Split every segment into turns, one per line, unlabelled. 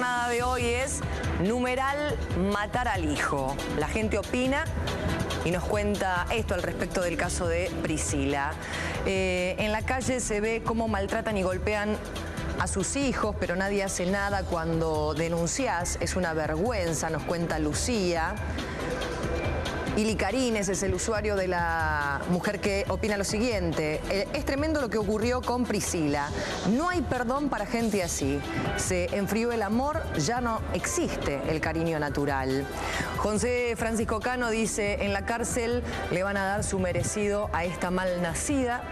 jornada de hoy es numeral matar al hijo. La gente opina y nos cuenta esto al respecto del caso de Priscila. En la calle se ve cómo maltratan y golpean a sus hijos, pero nadie hace nada cuando denunciás. Es una vergüenza, nos cuenta Lucía. Ili Carines es el usuario de la mujer que opina lo siguiente. Es tremendo lo que ocurrió con Priscila. No hay perdón para gente así. Se enfrió el amor, ya no existe el cariño natural. José Francisco Cano dice, en la cárcel le van a dar su merecido a esta malnacida.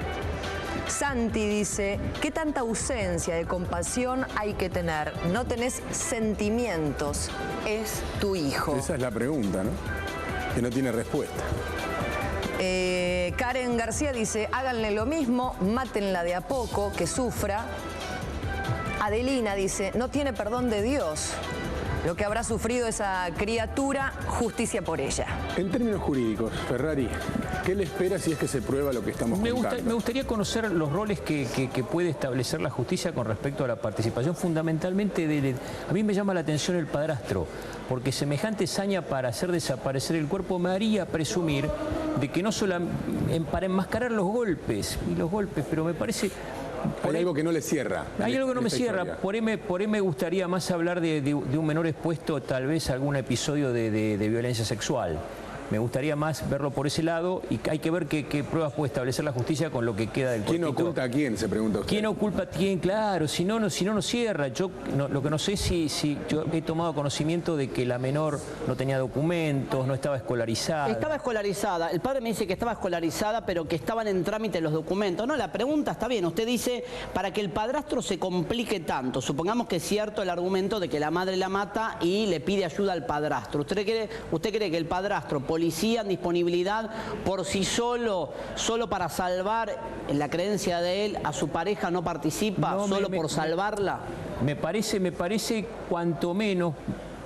Santi dice, ¿qué tanta ausencia de compasión hay que tener? No tenés sentimientos, es tu hijo.
Esa es la pregunta, ¿no? Que no tiene respuesta.
Karen García dice, háganle lo mismo, mátenla de a poco, que sufra. Adelina dice, no tiene perdón de Dios. Lo que habrá sufrido esa criatura, justicia por ella.
En términos jurídicos, Ferrari, ¿qué le espera si es que se prueba lo que estamos contando?
Me gustaría conocer los roles que puede establecer la justicia con respecto a la participación, fundamentalmente a mí me llama la atención el padrastro, porque semejante saña para hacer desaparecer el cuerpo me haría presumir de que no solo para enmascarar los golpes, pero me parece...
Hay algo que no le cierra.
Hay algo que no me cierra. Por ahí me gustaría más hablar de un menor expuesto tal vez a algún episodio de violencia sexual. Me gustaría más verlo por ese lado y hay que ver qué pruebas puede establecer la justicia con lo que queda del cuerpito.
¿Quién oculta a quién? Se pregunta usted.
¿Quién oculta a quién? Claro, si no cierra. Yo lo que no sé es si yo he tomado conocimiento de que la menor no tenía documentos, no estaba escolarizada.
Estaba escolarizada. El padre me dice que estaba escolarizada, pero que estaban en trámite los documentos. No, la pregunta está bien. Usted dice, para que el padrastro se complique tanto, supongamos que es cierto el argumento de que la madre la mata y le pide ayuda al padrastro. ¿Usted cree que el padrastro, policía en disponibilidad por sí solo para salvar, en la creencia de él, a su pareja no participa, por salvarla? Me
parece cuanto menos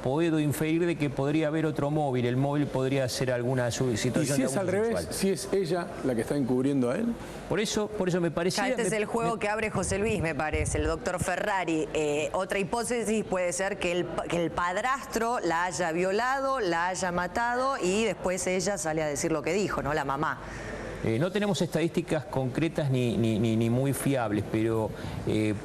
puedo inferir de que podría haber otro móvil. El móvil podría ser alguna situación.
¿Y si es al revés? ¿Si es ella la que está encubriendo a él?
Por eso me parecía...
Este es el juego que abre José Luis, me parece, el doctor Ferrari. Otra hipótesis puede ser que el padrastro la haya violado, la haya matado y después ella sale a decir lo que dijo, ¿no? La mamá.
No tenemos estadísticas concretas ni muy fiables, pero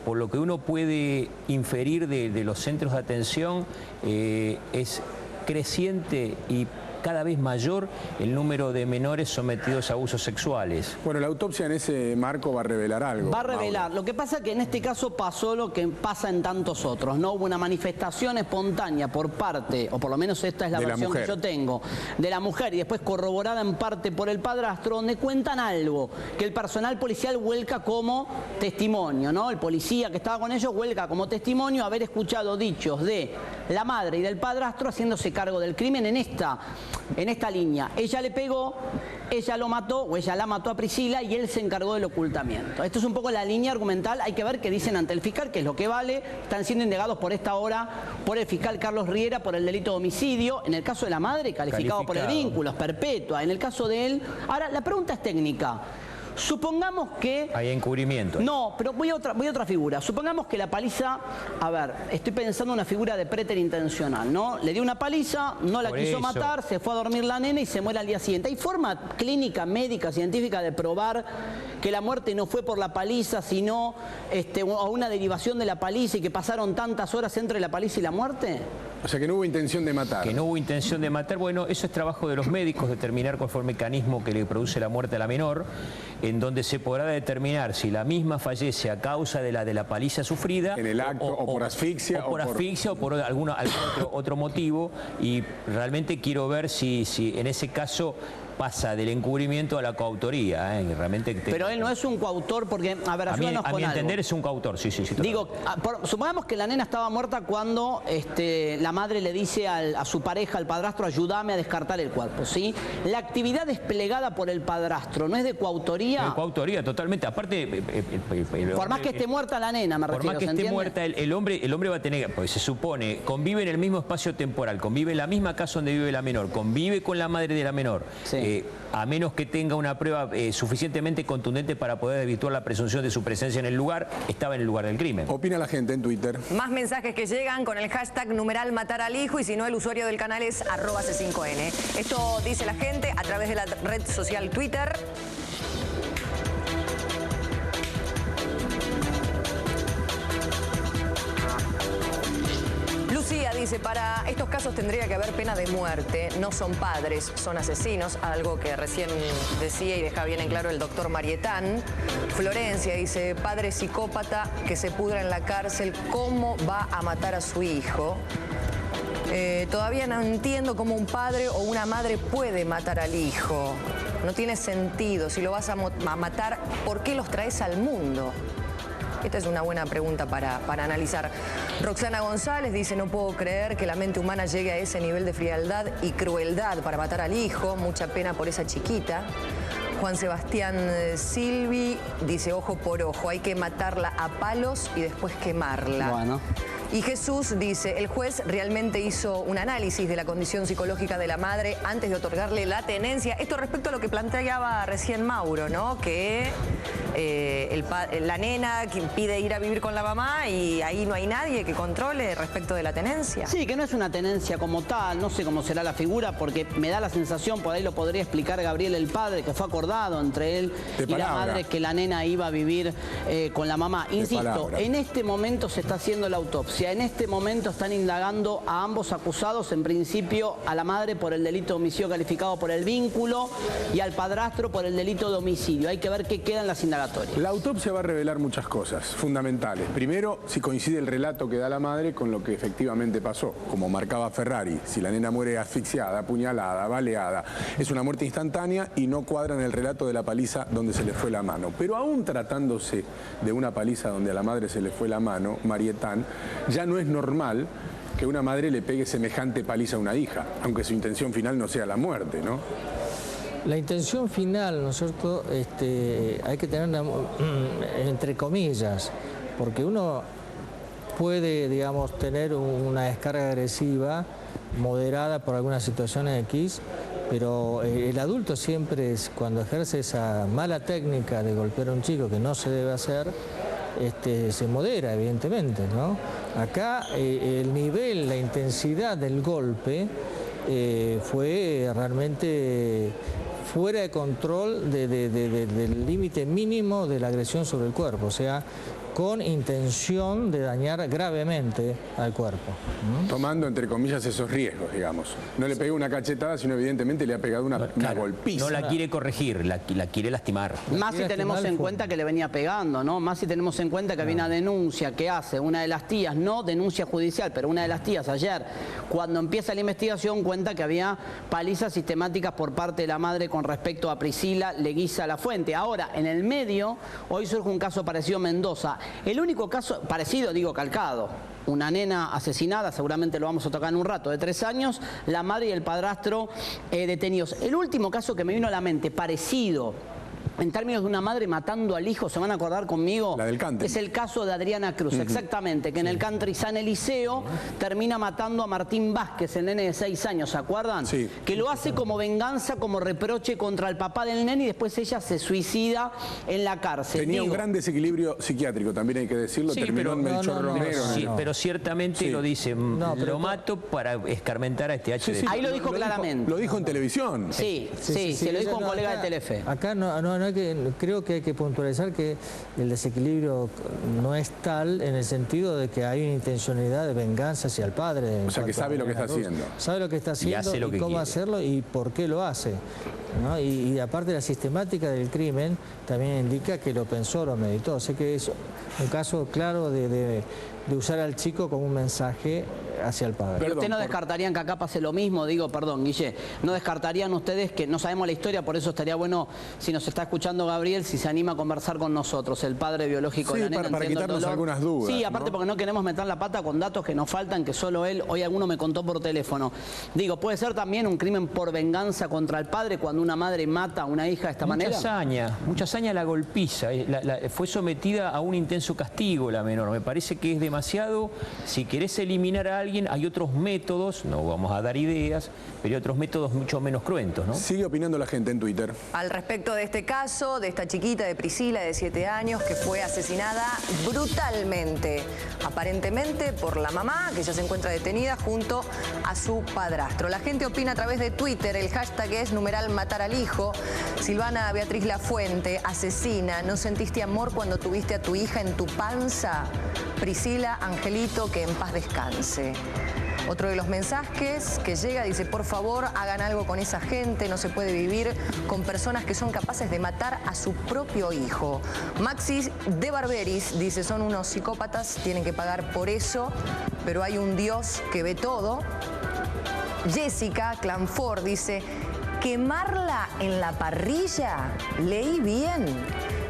por lo que uno puede inferir de los centros de atención es creciente y cada vez mayor el número de menores sometidos a abusos sexuales.
Bueno, la autopsia en ese marco va a revelar algo.
Va a revelar. Lo que pasa es que en este caso pasó lo que pasa en tantos otros, ¿no? Hubo una manifestación espontánea por parte, o por lo menos esta es la versión que yo tengo, de la mujer y después corroborada en parte por el padrastro, donde cuentan algo que el personal policial vuelca como testimonio, ¿no? El policía que estaba con ellos vuelca como testimonio haber escuchado dichos de la madre y del padrastro haciéndose cargo del crimen en esta línea. Ella le pegó, ella lo mató o ella la mató a Priscila y él se encargó del ocultamiento. Esto es un poco la línea argumental. Hay que ver qué dicen ante el fiscal, que es lo que vale. Están siendo indagados por esta hora por el fiscal Carlos Riera por el delito de homicidio. En el caso de la madre, calificado por el vínculo, es perpetua. En el caso de él... Ahora, la pregunta es técnica. Supongamos que...
Hay encubrimiento.
No, pero voy a otra figura. Supongamos que la paliza... A ver, estoy pensando en una figura de préter intencional, ¿no? Le dio una paliza, no la quiso matar, se fue a dormir la nena y se muere al día siguiente. ¿Hay forma clínica, médica, científica de probar que la muerte no fue por la paliza, sino a una derivación de la paliza y que pasaron tantas horas entre la paliza y la muerte?
O sea, que no hubo intención de matar.
Que no hubo intención de matar. Bueno, eso es trabajo de los médicos, determinar cuál fue el mecanismo que le produce la muerte a la menor, en donde se podrá determinar si la misma fallece a causa de la paliza sufrida.
En el acto, o por asfixia.
O por asfixia o por algún otro motivo. Y realmente quiero ver si en ese caso pasa del encubrimiento a la coautoría. Realmente
pero él no es un coautor porque, a ver, ayúdanos con algo.
A mi entender es un coautor, sí.
Digo, supongamos que la nena estaba muerta cuando la madre le dice a su pareja, al padrastro, ayúdame a descartar el cuerpo, ¿sí? La actividad desplegada por el padrastro, ¿no es de coautoría?
De coautoría, totalmente. Aparte...
por más que esté muerta la nena, me refiero,
por más que esté muerta, el hombre va a tener... Porque se supone, convive en el mismo espacio temporal, convive en la misma casa donde vive la menor, convive con la madre de la menor. Sí. a menos que tenga una prueba suficientemente contundente para poder desvirtuar la presunción de su presencia en el lugar, estaba en el lugar del crimen.
Opina la gente en Twitter.
Más mensajes que llegan con el hashtag numeral matar al hijo, y si no, el usuario del canal es @C5N. Esto dice la gente a través de la red social Twitter. Lucía dice, para estos casos tendría que haber pena de muerte, no son padres, son asesinos, algo que recién decía y deja bien en claro el doctor Marietán. Florencia dice, padre psicópata que se pudra en la cárcel, ¿cómo va a matar a su hijo? Todavía no entiendo cómo un padre o una madre puede matar al hijo. No tiene sentido, si lo vas a matar, ¿por qué los traes al mundo? Esta es una buena pregunta para analizar. Roxana González dice, no puedo creer que la mente humana llegue a ese nivel de frialdad y crueldad para matar al hijo. Mucha pena por esa chiquita. Juan Sebastián Silvi dice, ojo por ojo, hay que matarla a palos y después quemarla.
Bueno.
Y Jesús dice, el juez realmente hizo un análisis de la condición psicológica de la madre antes de otorgarle la tenencia. Esto respecto a lo que planteaba recién Mauro, ¿no? Que la nena pide ir a vivir con la mamá y ahí no hay nadie que controle respecto de la tenencia.
Sí, que no es una tenencia como tal, no sé cómo será la figura, porque me da la sensación, por ahí lo podría explicar Gabriel el padre, que fue acordado entre él y la madre que la nena iba a vivir con la mamá. Insisto, en este momento se está haciendo la autopsia. En este momento están indagando a ambos acusados, en principio a la madre por el delito de homicidio calificado por el vínculo y al padrastro por el delito de homicidio. Hay que ver qué quedan las indagatorias.
La autopsia va a revelar muchas cosas fundamentales. Primero, si coincide el relato que da la madre con lo que efectivamente pasó, como marcaba Ferrari. Si la nena muere asfixiada, apuñalada, baleada, es una muerte instantánea y no cuadra en el relato de la paliza donde se le fue la mano. Pero aún tratándose de una paliza donde a la madre se le fue la mano, Marietán, ya no es normal que una madre le pegue semejante paliza a una hija, aunque su intención final no sea la muerte, ¿no?
La intención final, ¿no es cierto?, hay que tenerla entre comillas, porque uno puede, digamos, tener una descarga agresiva moderada por algunas situaciones X, pero el adulto siempre, cuando ejerce esa mala técnica de golpear a un chico que no se debe hacer, se modera, evidentemente, ¿no? Acá el nivel, la intensidad del golpe fue realmente fuera de control del límite mínimo de la agresión sobre el cuerpo, o sea, con intención de dañar gravemente al cuerpo.
Tomando, entre comillas, esos riesgos, digamos. No le pegó una cachetada, sino evidentemente le ha pegado una golpiza.
No la quiere corregir, la quiere lastimar.
Más si tenemos en cuenta que le venía pegando, ¿no? Más si tenemos en cuenta que había una denuncia que hace una de las tías, no denuncia judicial, pero una de las tías ayer, cuando empieza la investigación, cuenta que había palizas sistemáticas por parte de la madre con respecto a Priscila Leguiza Lafuente. Ahora, en el medio, hoy surge un caso parecido a Mendoza. El único caso parecido, digo calcado, una nena asesinada, seguramente lo vamos a tocar en un rato, de 3 años, la madre y el padrastro detenidos. El último caso que me vino a la mente, parecido, en términos de una madre matando al hijo, ¿se van a acordar conmigo?
La del country.
Es el caso de Adriana Cruz, exactamente, que en el country San Eliseo termina matando a Martín Vázquez, el nene de 6 años, ¿se acuerdan?
Sí.
Que lo hace como venganza, como reproche contra el papá del nene y después ella se suicida en la cárcel.
Tenía un gran desequilibrio psiquiátrico, también hay que decirlo,
sí,
terminó en Melchor Romero.
Sí, pero ciertamente lo dice, lo mato para escarmentar a este H.
Sí,
ahí lo dijo claramente.
Lo dijo en televisión.
Sí, se lo dijo a un colega de Telefe.
Acá creo que hay que puntualizar que el desequilibrio no es tal en el sentido de que hay una intencionalidad de venganza hacia el padre.
O sea, que sabe lo que está haciendo.
Sabe lo que está haciendo y cómo hacerlo y por qué lo hace, ¿no? Y aparte la sistemática del crimen también indica que lo pensó, lo meditó. Así que es un caso claro de usar al chico como un mensaje hacia el padre.
Pero ustedes no descartarían que acá pase lo mismo, Guille, no descartarían ustedes que no sabemos la historia, por eso estaría bueno, si nos está escuchando Gabriel, si se anima a conversar con nosotros, el padre biológico de la nena.
Para quitarnos algunas dudas.
Sí, aparte, ¿no? Porque no queremos meter la pata con datos que nos faltan, que solo él, hoy alguno me contó por teléfono. Puede ser también un crimen por venganza contra el padre cuando una madre mata a una hija de esta manera.
Mucha hazaña la golpiza, fue sometida a un intenso castigo la menor. Me parece que es demasiado, si querés eliminar a alguien, alguien hay otros métodos, no vamos a dar ideas, pero hay otros métodos mucho menos cruentos, ¿no?
Sigue opinando la gente en Twitter.
Al respecto de este caso, de esta chiquita de Priscila de 7 años que fue asesinada brutalmente, aparentemente por la mamá, que ya se encuentra detenida junto a su padrastro. La gente opina a través de Twitter, el hashtag es #matar al hijo. Silvana Beatriz Lafuente, asesina, ¿no sentiste amor cuando tuviste a tu hija en tu panza? Priscila, angelito, que en paz descanse. Otro de los mensajes que llega dice, por favor, hagan algo con esa gente, no se puede vivir con personas que son capaces de matar a su propio hijo. Maxis de Barberis dice, son unos psicópatas, tienen que pagar por eso, pero hay un Dios que ve todo. Jessica Clanford dice, quemarla en la parrilla, leí bien.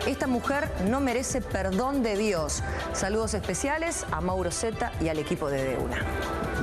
Esta mujer no merece perdón de Dios. Saludos especiales a Mauro Zeta y al equipo de Deuna.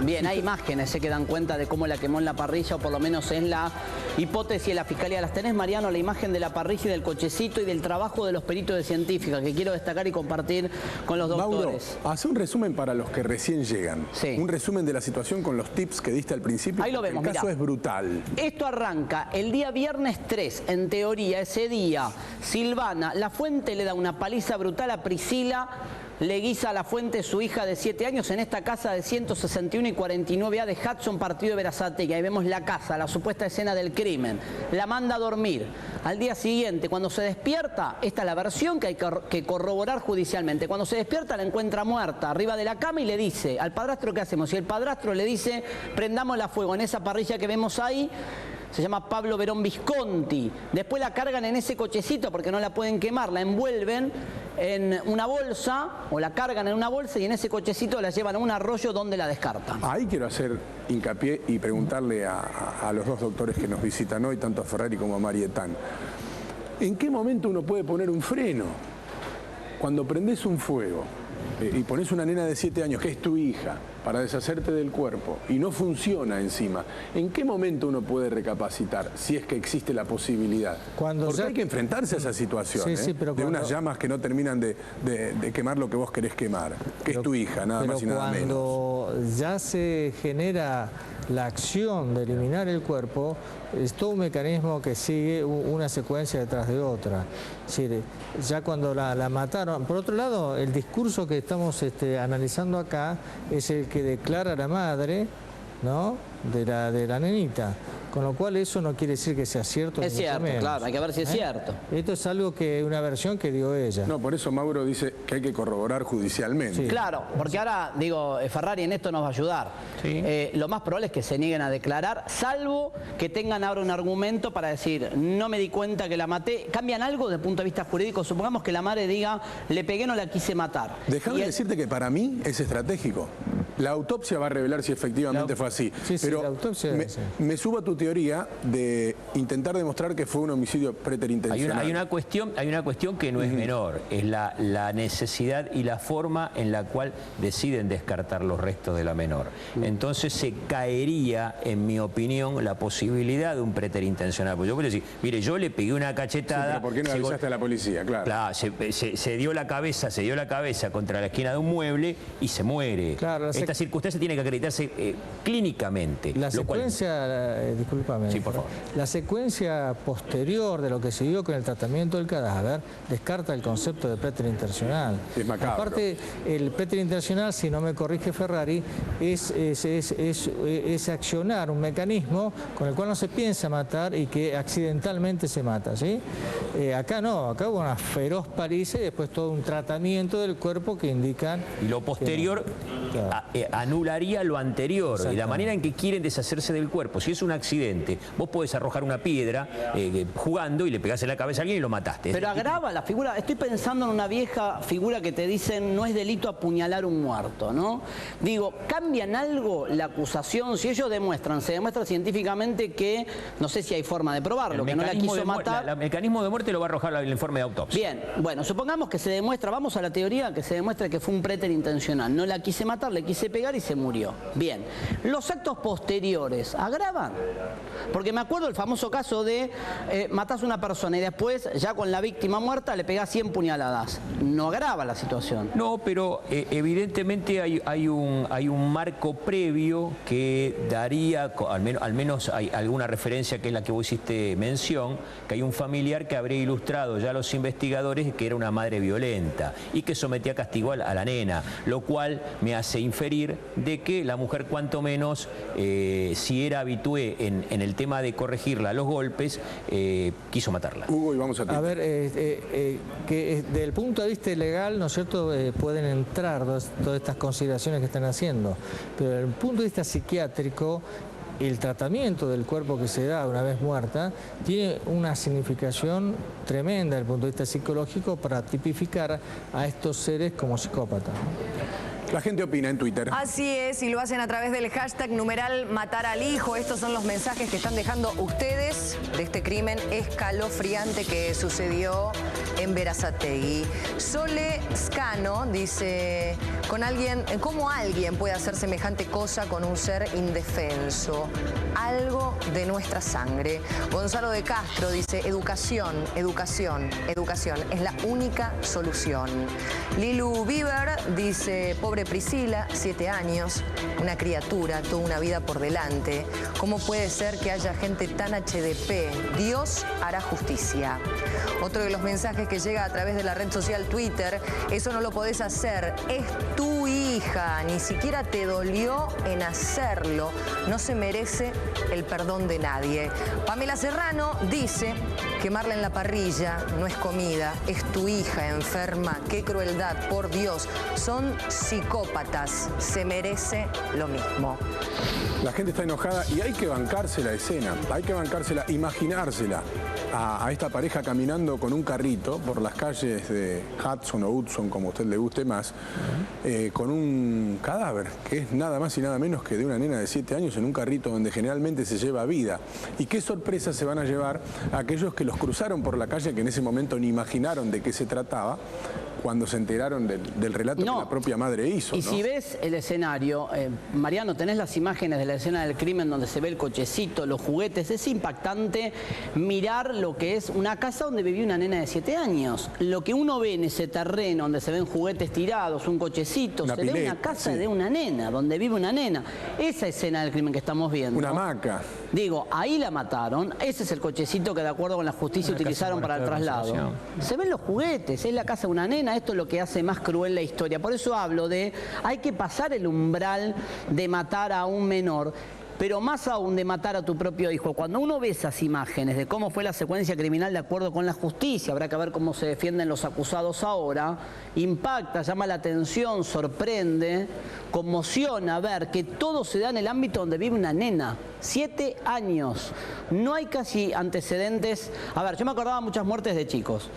Bien, hay imágenes que dan cuenta de cómo la quemó en la parrilla, o por lo menos es la hipótesis de la Fiscalía. Las tenés, Mariano, la imagen de la parrilla y del cochecito y del trabajo de los peritos de científica, que quiero destacar y compartir con los doctores.
Mauro, hace un resumen para los que recién llegan.
Sí.
Un resumen de la situación con los tips que diste al principio.
Ahí lo vemos,
el caso
mirá.
es brutal.
Esto arranca el día viernes 3, en teoría, ese día, Silvana Lafuente le da una paliza brutal a Priscila, le guisa a Lafuente, su hija de 7 años, en esta casa de 161 y 49A de Hudson, partido de Berazategui. Ahí vemos la casa, la supuesta escena del crimen. La manda a dormir. Al día siguiente, cuando se despierta, esta es la versión que hay que corroborar judicialmente. Cuando se despierta, la encuentra muerta arriba de la cama y le dice al padrastro, ¿qué hacemos? Y el padrastro le dice, prendámosla a fuego en esa parrilla que vemos ahí. Se llama Pablo Verón Visconti. Después la cargan en ese cochecito porque no la pueden quemar, la envuelven en una bolsa o la cargan en una bolsa y en ese cochecito la llevan a un arroyo donde la descartan.
Ahí quiero hacer hincapié y preguntarle a los dos doctores que nos visitan hoy, tanto a Ferrari como a Marietán. ¿En qué momento uno puede poner un freno? Cuando prendés un fuego y pones una nena de 7 años, que es tu hija, para deshacerte del cuerpo y no funciona encima, ¿en qué momento uno puede recapacitar si es que existe la posibilidad? Porque hay que enfrentarse a esa situación,
sí, sí, pero
de unas llamas que no terminan de quemar lo que vos querés quemar, que es tu hija, nada más y nada menos.
Cuando ya se genera la acción de eliminar el cuerpo, es todo un mecanismo que sigue una secuencia detrás de otra. Es decir, ya cuando la mataron. Por otro lado, el discurso que estamos analizando acá es el que declara la madre, ¿no?, de la nenita. Con lo cual eso no quiere decir que sea cierto.
Es cierto, claro, hay que ver si es cierto.
Esto es algo una versión que dio ella.
No, por eso Mauro dice que hay que corroborar judicialmente.
Sí.
Claro, porque ahora, digo, Ferrari en esto nos va a ayudar.
Sí.
Lo más probable es que se nieguen a declarar, salvo que tengan ahora un argumento para decir, no me di cuenta que la maté. ¿Cambian algo desde el punto de vista jurídico? Supongamos que la madre diga, le pegué, no la quise matar.
Déjame decirte que para mí es estratégico. La autopsia va a revelar si efectivamente fue así.
Sí,
pero
la autopsia
me subo a tu teoría de intentar demostrar que fue un homicidio preterintencional.
Hay una cuestión que no es menor, es la necesidad y la forma en la cual deciden descartar los restos de la menor. Entonces se caería, en mi opinión, la posibilidad de un preterintencional. Porque yo puedo decir, mire, yo le pegué una cachetada.
Sí, pero ¿por qué no avisaste a la policía? Claro.
Claro, se dio la cabeza contra la esquina de un mueble y se muere.
Claro,
esta circunstancia tiene que acreditarse clínicamente.
La secuencia, discúlpame,
sí, por favor.
La secuencia posterior de lo que se dio con el tratamiento del cadáver descarta el concepto de preterintencional.
Es macabro.
Aparte, el preterintencional, si no me corrige Ferrari, es accionar un mecanismo con el cual no se piensa matar y que accidentalmente se mata, ¿sí? Acá no, acá hubo una feroz paliza y después todo un tratamiento del cuerpo que indican...
Y lo posterior anularía lo anterior, y la manera en que quieren deshacerse del cuerpo. Si es un accidente, vos podés arrojar una piedra jugando y le pegás en la cabeza a alguien y lo mataste.
Pero agrava la figura. Estoy pensando en una vieja figura que te dicen no es delito apuñalar un muerto, ¿no? Digo, ¿cambian algo la acusación? Si ellos se demuestra científicamente que, no sé si hay forma de probarlo, que no la quiso matar.
El mecanismo de muerte lo va a arrojar el informe de autopsia.
Bien, bueno, supongamos que se demuestra, vamos a la teoría, que se demuestra que fue un preterintencional. No la quise matar, le quise pegar y se murió. Bien, los actos posteriores, ¿agravan? Porque me acuerdo el famoso famoso caso de matás a una persona y después, ya con la víctima muerta, le pegás 100 puñaladas. No agrava la situación.
No, pero evidentemente hay un marco previo que daría, al menos hay alguna referencia que es la que vos hiciste mención, que hay un familiar que habría ilustrado ya a los investigadores que era una madre violenta y que sometía a castigo a la nena, lo cual me hace inferir de que la mujer cuanto menos, si era habitué en el tema de corregirla a los golpes, quiso matarla.
Hugo, y vamos a
ver, que desde el punto de vista legal, ¿no es cierto?, pueden entrar todas estas consideraciones que están haciendo, pero desde el punto de vista psiquiátrico, el tratamiento del cuerpo que se da una vez muerta tiene una significación tremenda desde el punto de vista psicológico para tipificar a estos seres como psicópatas.
La gente opina en Twitter.
Así es, y lo hacen a través del hashtag numeral matar al hijo. Estos son los mensajes que están dejando ustedes de este crimen escalofriante que sucedió en Berazategui. Sole Scano dice, ¿cómo alguien puede hacer semejante cosa con un ser indefenso? Algo de nuestra sangre. Gonzalo de Castro dice, educación, educación, educación. Es la única solución. Lilu Bieber dice, pobre Priscila, 7 años, una criatura, toda una vida por delante. ¿Cómo puede ser que haya gente tan HDP? Dios hará justicia. Otro de los mensajes que llega a través de la red social Twitter, eso no lo podés hacer, es tu hija, ni siquiera te dolió en hacerlo, no se merece el perdón de nadie. Pamela Serrano dice, quemarla en la parrilla no es comida, es tu hija enferma, qué crueldad, por Dios, son psicópatas, se merece lo mismo.
La gente está enojada y hay que bancarse la escena, hay que bancársela, imaginársela a esta pareja caminando con un carrito por las calles de Hudson o Hudson, como a usted le guste más, con un cadáver, que es nada más y nada menos que de una nena de 7 años en un carrito donde generalmente se lleva vida. Y qué sorpresa se van a llevar a aquellos que los cruzaron por la calle, que en ese momento ni imaginaron de qué se trataba, cuando se enteraron del relato que la propia madre hizo.
Y si ves el escenario, Mariano, tenés las imágenes de la escena del crimen donde se ve el cochecito, los juguetes, es impactante mirar lo que es una casa donde vivía una nena de 7 años. Lo que uno ve en ese terreno donde se ven juguetes tirados, un cochecito, se ve una casa de una nena, donde vive una nena. Esa escena del crimen que estamos viendo.
Una hamaca.
Digo, ahí la mataron, ese es el cochecito que de acuerdo con la justicia utilizaron para el traslado. Se ven los juguetes, es la casa de una nena, esto es lo que hace más cruel la historia. Por eso hablo de, hay que pasar el umbral de matar a un menor, pero más aún de matar a tu propio hijo. Cuando uno ve esas imágenes de cómo fue la secuencia criminal de acuerdo con la justicia, habrá que ver cómo se defienden los acusados ahora, impacta, llama la atención, sorprende, conmociona ver que todo se da en el ámbito donde vive una nena, 7 años. No hay casi antecedentes. A ver, yo me acordaba muchas muertes de chicos.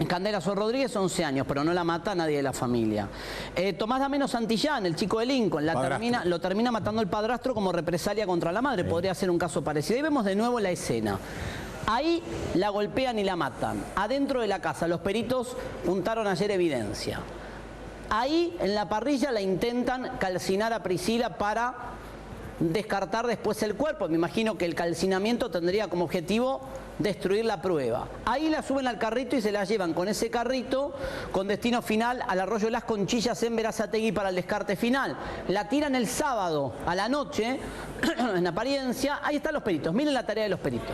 Candela Sol Rodríguez, 11 años, pero no la mata nadie de la familia. Tomás Dameno Santillán, el chico de Lincoln, lo termina matando el padrastro como represalia contra la madre. Podría ser un caso parecido. Ahí vemos de nuevo la escena. Ahí la golpean y la matan. Adentro de la casa, los peritos juntaron ayer evidencia. Ahí, en la parrilla, la intentan calcinar a Priscila para descartar después el cuerpo. Me imagino que el calcinamiento tendría como objetivo destruir la prueba. Ahí la suben al carrito y se la llevan con ese carrito con destino final al arroyo de las Conchillas en Berazategui para el descarte final. La tiran el sábado a la noche, en apariencia. Ahí están los peritos. Miren la tarea de los peritos.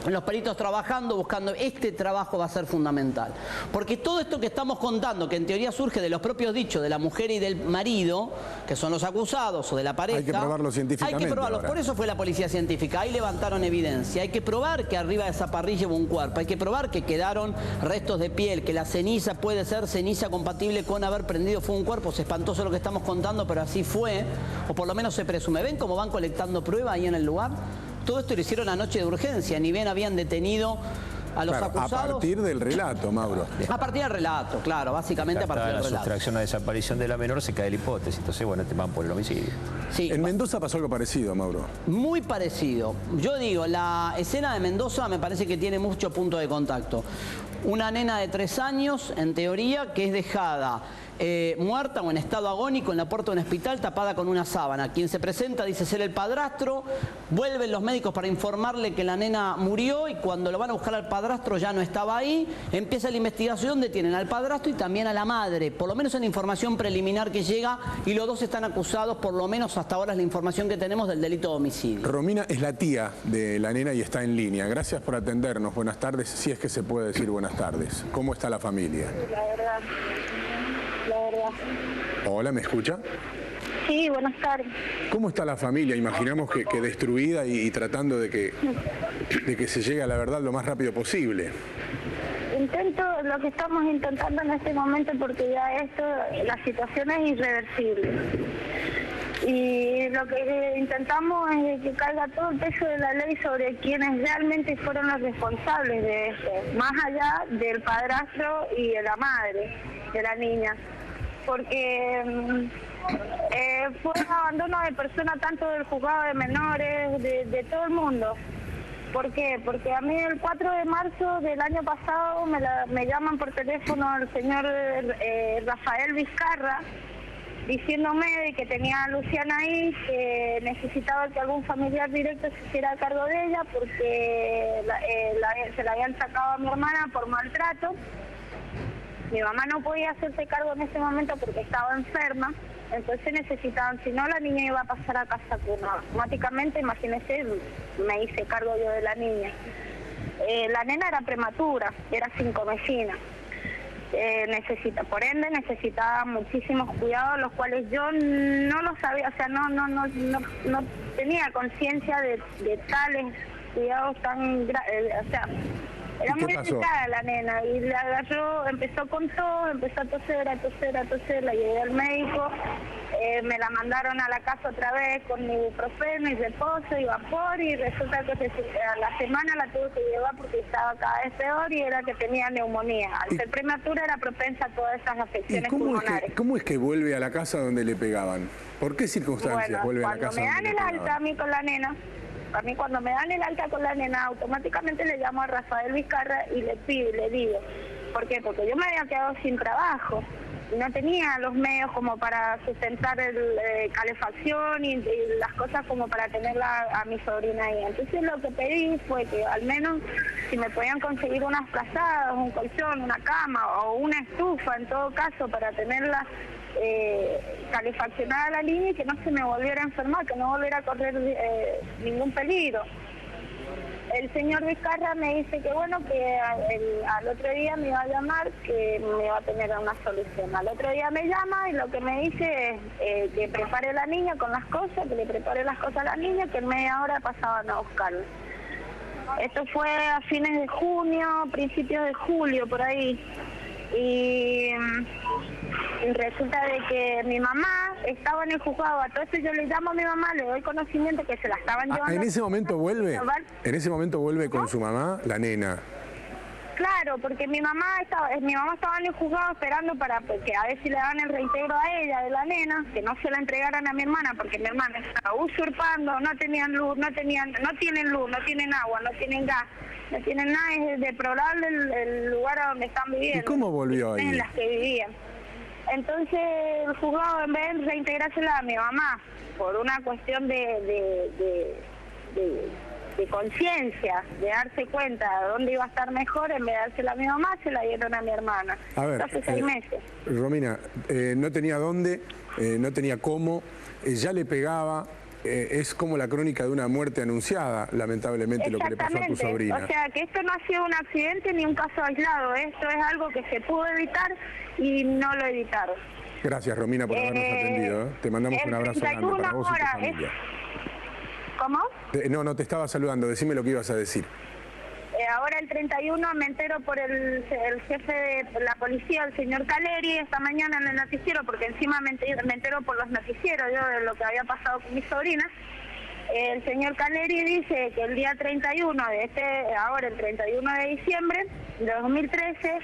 Los peritos trabajando, buscando, este trabajo va a ser fundamental. Porque todo esto que estamos contando, que en teoría surge de los propios dichos de la mujer y del marido, que son los acusados o de la pareja.
Hay que probarlo científicamente.
Hay que probarlo, por eso fue la policía científica. Ahí levantaron evidencia. Hay que probar que arriba de esa parrilla hubo un cuerpo. Hay que probar que quedaron restos de piel, que la ceniza puede ser ceniza compatible con haber prendido fuego un cuerpo. Es espantoso lo que estamos contando, pero así fue. O por lo menos se presume. ¿Ven cómo van colectando pruebas ahí en el lugar? Todo esto lo hicieron anoche de urgencia, ni bien habían detenido a los acusados.
A partir del relato, Mauro.
A partir del relato, claro, básicamente a partir del relato.
La sustracción o desaparición de la menor se cae la hipótesis, entonces bueno, te van por el homicidio.
Sí,
en Mendoza pasó algo parecido, Mauro.
Muy parecido. Yo digo, la escena de Mendoza me parece que tiene mucho punto de contacto. una nena de 3 años, en teoría, que es dejada muerta o en estado agónico en la puerta de un hospital tapada con una sábana. Quien se presenta dice ser el padrastro, vuelven los médicos para informarle que la nena murió y cuando lo van a buscar al padrastro ya no estaba ahí. Empieza la investigación, detienen al padrastro y también a la madre, por lo menos en la información preliminar que llega, y los dos están acusados, por lo menos hasta ahora es la información que tenemos, del delito de homicidio.
Romina es la tía de la nena y está en línea. Gracias por atendernos. Buenas tardes, si es que se puede decir buenas tardes. ¿Cómo está la familia?
La verdad.
Hola, ¿me escucha?
Sí, buenas tardes.
¿Cómo está la familia? Imaginamos que destruida y tratando de que se llegue a la verdad lo más rápido posible.
Lo que estamos intentando en este momento, porque ya la situación es irreversible. Y lo que intentamos es que caiga todo el peso de la ley sobre quienes realmente fueron los responsables de esto, más allá del padrastro y de la madre de la niña. Porque fue un abandono de personas, tanto del juzgado de menores, de todo el mundo. ¿Por qué? Porque a mí el 4 de marzo del año pasado me llaman por teléfono el señor Rafael Vizcarra, diciéndome que tenía a Luciana ahí, que necesitaba que algún familiar directo se hiciera cargo de ella porque se la habían sacado a mi hermana por maltrato. Mi mamá no podía hacerse cargo en ese momento porque estaba enferma, entonces necesitaban, si no la niña iba a pasar a casa cuna. Automáticamente, imagínese, me hice cargo yo de la niña. La nena era prematura, era 5 mesina. Por ende necesitaba muchísimos cuidados, los cuales yo no lo sabía, o sea, no tenía conciencia de tales cuidados tan graves, o sea, era muy delicada la nena y la agarró, empezó con todo, empezó a toser, la llevé al médico, me la mandaron a la casa otra vez con ibuprofeno y reposo y vapor, y resulta que a la semana la tuve que llevar porque estaba cada vez peor y era que tenía neumonía. Al ser prematura era propensa a todas esas afecciones pulmonares.
¿Cómo es que vuelve a la casa donde le pegaban? ¿Por qué circunstancias vuelve a la casa donde le pegaban?
Cuando me dan el alta a mí con la nena, cuando me dan el alta con la nena, automáticamente le llamo a Rafael Vizcarra y le digo, ¿por qué? Porque yo me había quedado sin trabajo y no tenía los medios como para sustentar calefacción y las cosas como para tenerla a mi sobrina ahí. Entonces lo que pedí fue que al menos si me podían conseguir unas frazadas, un colchón, una cama o una estufa en todo caso para tenerla calefaccionada a la niña y que no se me volviera a enfermar, que no volviera a correr ningún peligro. El señor Vizcarra me dice que bueno, que al otro día me iba a llamar, que me iba a tener una solución. Al otro día me llama y lo que me dice es que prepare la niña con las cosas, que le prepare las cosas a la niña, que en media hora pasaban a buscarla. Esto fue a fines de junio, principios de julio, por ahí. Y resulta de que mi mamá estaba en el juzgado. A todo eso yo le llamo a mi mamá, le doy conocimiento que se la estaban llevando.
¿En ese momento vuelve con su mamá la nena?
Claro, porque mi mamá estaba en el juzgado esperando para que a ver si le daban el reintegro a ella de la nena, que no se la entregaran a mi hermana, porque mi hermana estaba usurpando, no tenían luz, no tienen luz, no tienen agua, no tienen gas, no tienen nada, es deplorable el lugar a donde están viviendo.
¿Y cómo volvió ahí?
En las que vivían. Entonces el juzgado, en vez de reintegrársela a mi mamá, por una cuestión de conciencia, de darse cuenta de dónde iba a estar mejor, en vez de dársela a mi mamá, se la dieron a mi hermana.
A ver,
hace 6 meses.
Romina, no tenía dónde, no tenía cómo, ya le pegaba. Es como la crónica de una muerte anunciada, lamentablemente, lo que le pasó a tu sobrina.
O sea, que esto no ha sido un accidente ni un caso aislado, esto es algo que se pudo evitar y no lo evitaron.
Gracias, Romina, por habernos atendido. Te mandamos un abrazo grande para vos y tu familia.
¿Cómo?
No, te estaba saludando, decime lo que ibas a decir.
Ahora el 31 me entero por el jefe de la policía, el señor Caleri, esta mañana en el noticiero, porque encima me entero por los noticieros yo de lo que había pasado con mi sobrina. El señor Caleri dice que el día 31 ahora el 31 de diciembre de 2013,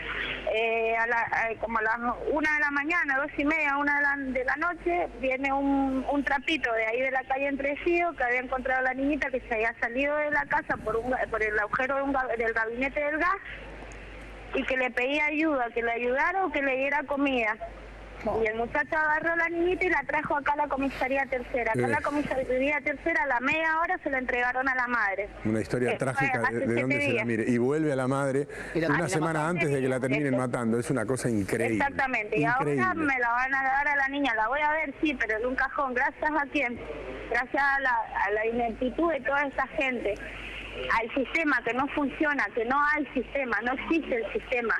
como a las 1 de la mañana, 2:30, 1 de la noche, viene un trapito de ahí de la calle Entresío que había encontrado a la niñita que se había salido de la casa por el agujero del gabinete del gas y que le pedía ayuda, que le ayudara o que le diera comida. Y el muchacho agarró a la niñita y la trajo acá a la comisaría tercera. Acá en la comisaría tercera a la media hora se la entregaron a la madre.
Una historia trágica de donde se la mire. Y vuelve a la madre una semana antes de que la terminen matando. Es una cosa increíble.
Exactamente. Y
increíble.
ahora me la van a dar a la niña. La voy a ver, sí, pero en un cajón. ¿Gracias a quién? Gracias a la ineptitud de toda esa gente. Al sistema que no funciona, que no hay sistema, no existe el sistema.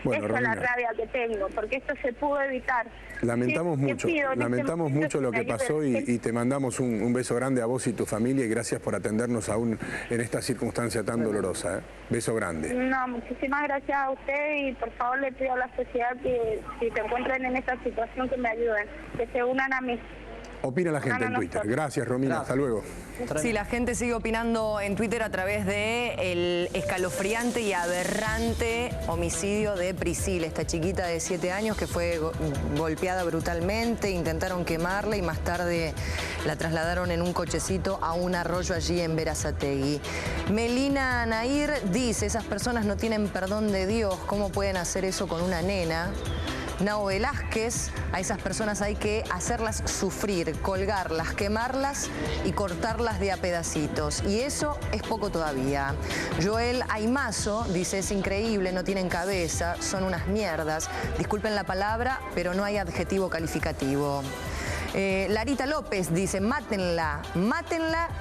Bueno,
esa es la rabia que tengo, porque esto se pudo evitar.
Lamentamos mucho lo que pasó y te mandamos un beso grande a vos y tu familia y gracias por atendernos aún en esta circunstancia tan dolorosa. Beso grande.
No, muchísimas gracias a usted y por favor le pido a la sociedad que si se encuentran en esta situación que me ayuden, que se unan a mí.
Opina la gente en Twitter. Gracias, Romina. Hasta luego.
Sí, la gente sigue opinando en Twitter a través del escalofriante y aberrante homicidio de Priscila, esta chiquita de 7 años que fue golpeada brutalmente, intentaron quemarla y más tarde la trasladaron en un cochecito a un arroyo allí en Berazategui. Melina Nair dice, esas personas no tienen perdón de Dios, ¿cómo pueden hacer eso con una nena? Nao Velázquez, a esas personas hay que hacerlas sufrir, colgarlas, quemarlas y cortarlas de a pedacitos. Y eso es poco todavía. Joel Aymazo dice, es increíble, no tienen cabeza, son unas mierdas. Disculpen la palabra, pero no hay adjetivo calificativo. Larita López dice, mátenla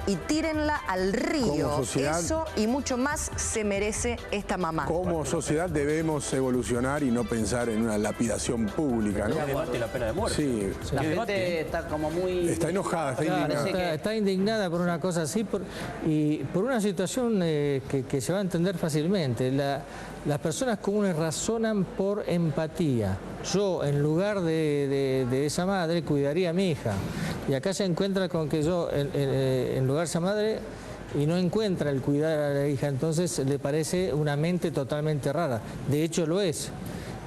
y tírenla al río.
Como sociedad,
eso y mucho más se merece esta mamá.
Como sociedad debemos evolucionar y no pensar en una lapidación pública, ¿no?
Ya debate la pena de muerte.
Sí.
La gente está como muy...
Está enojada, está indignada.
Está indignada por una cosa así y por una situación que se va a entender fácilmente. Las personas comunes razonan por empatía. Yo, en lugar de esa madre, cuidaría a mi hija. Y acá se encuentra con que yo, en lugar de esa madre, y no encuentra el cuidar a la hija, entonces le parece una mente totalmente rara. De hecho, lo es.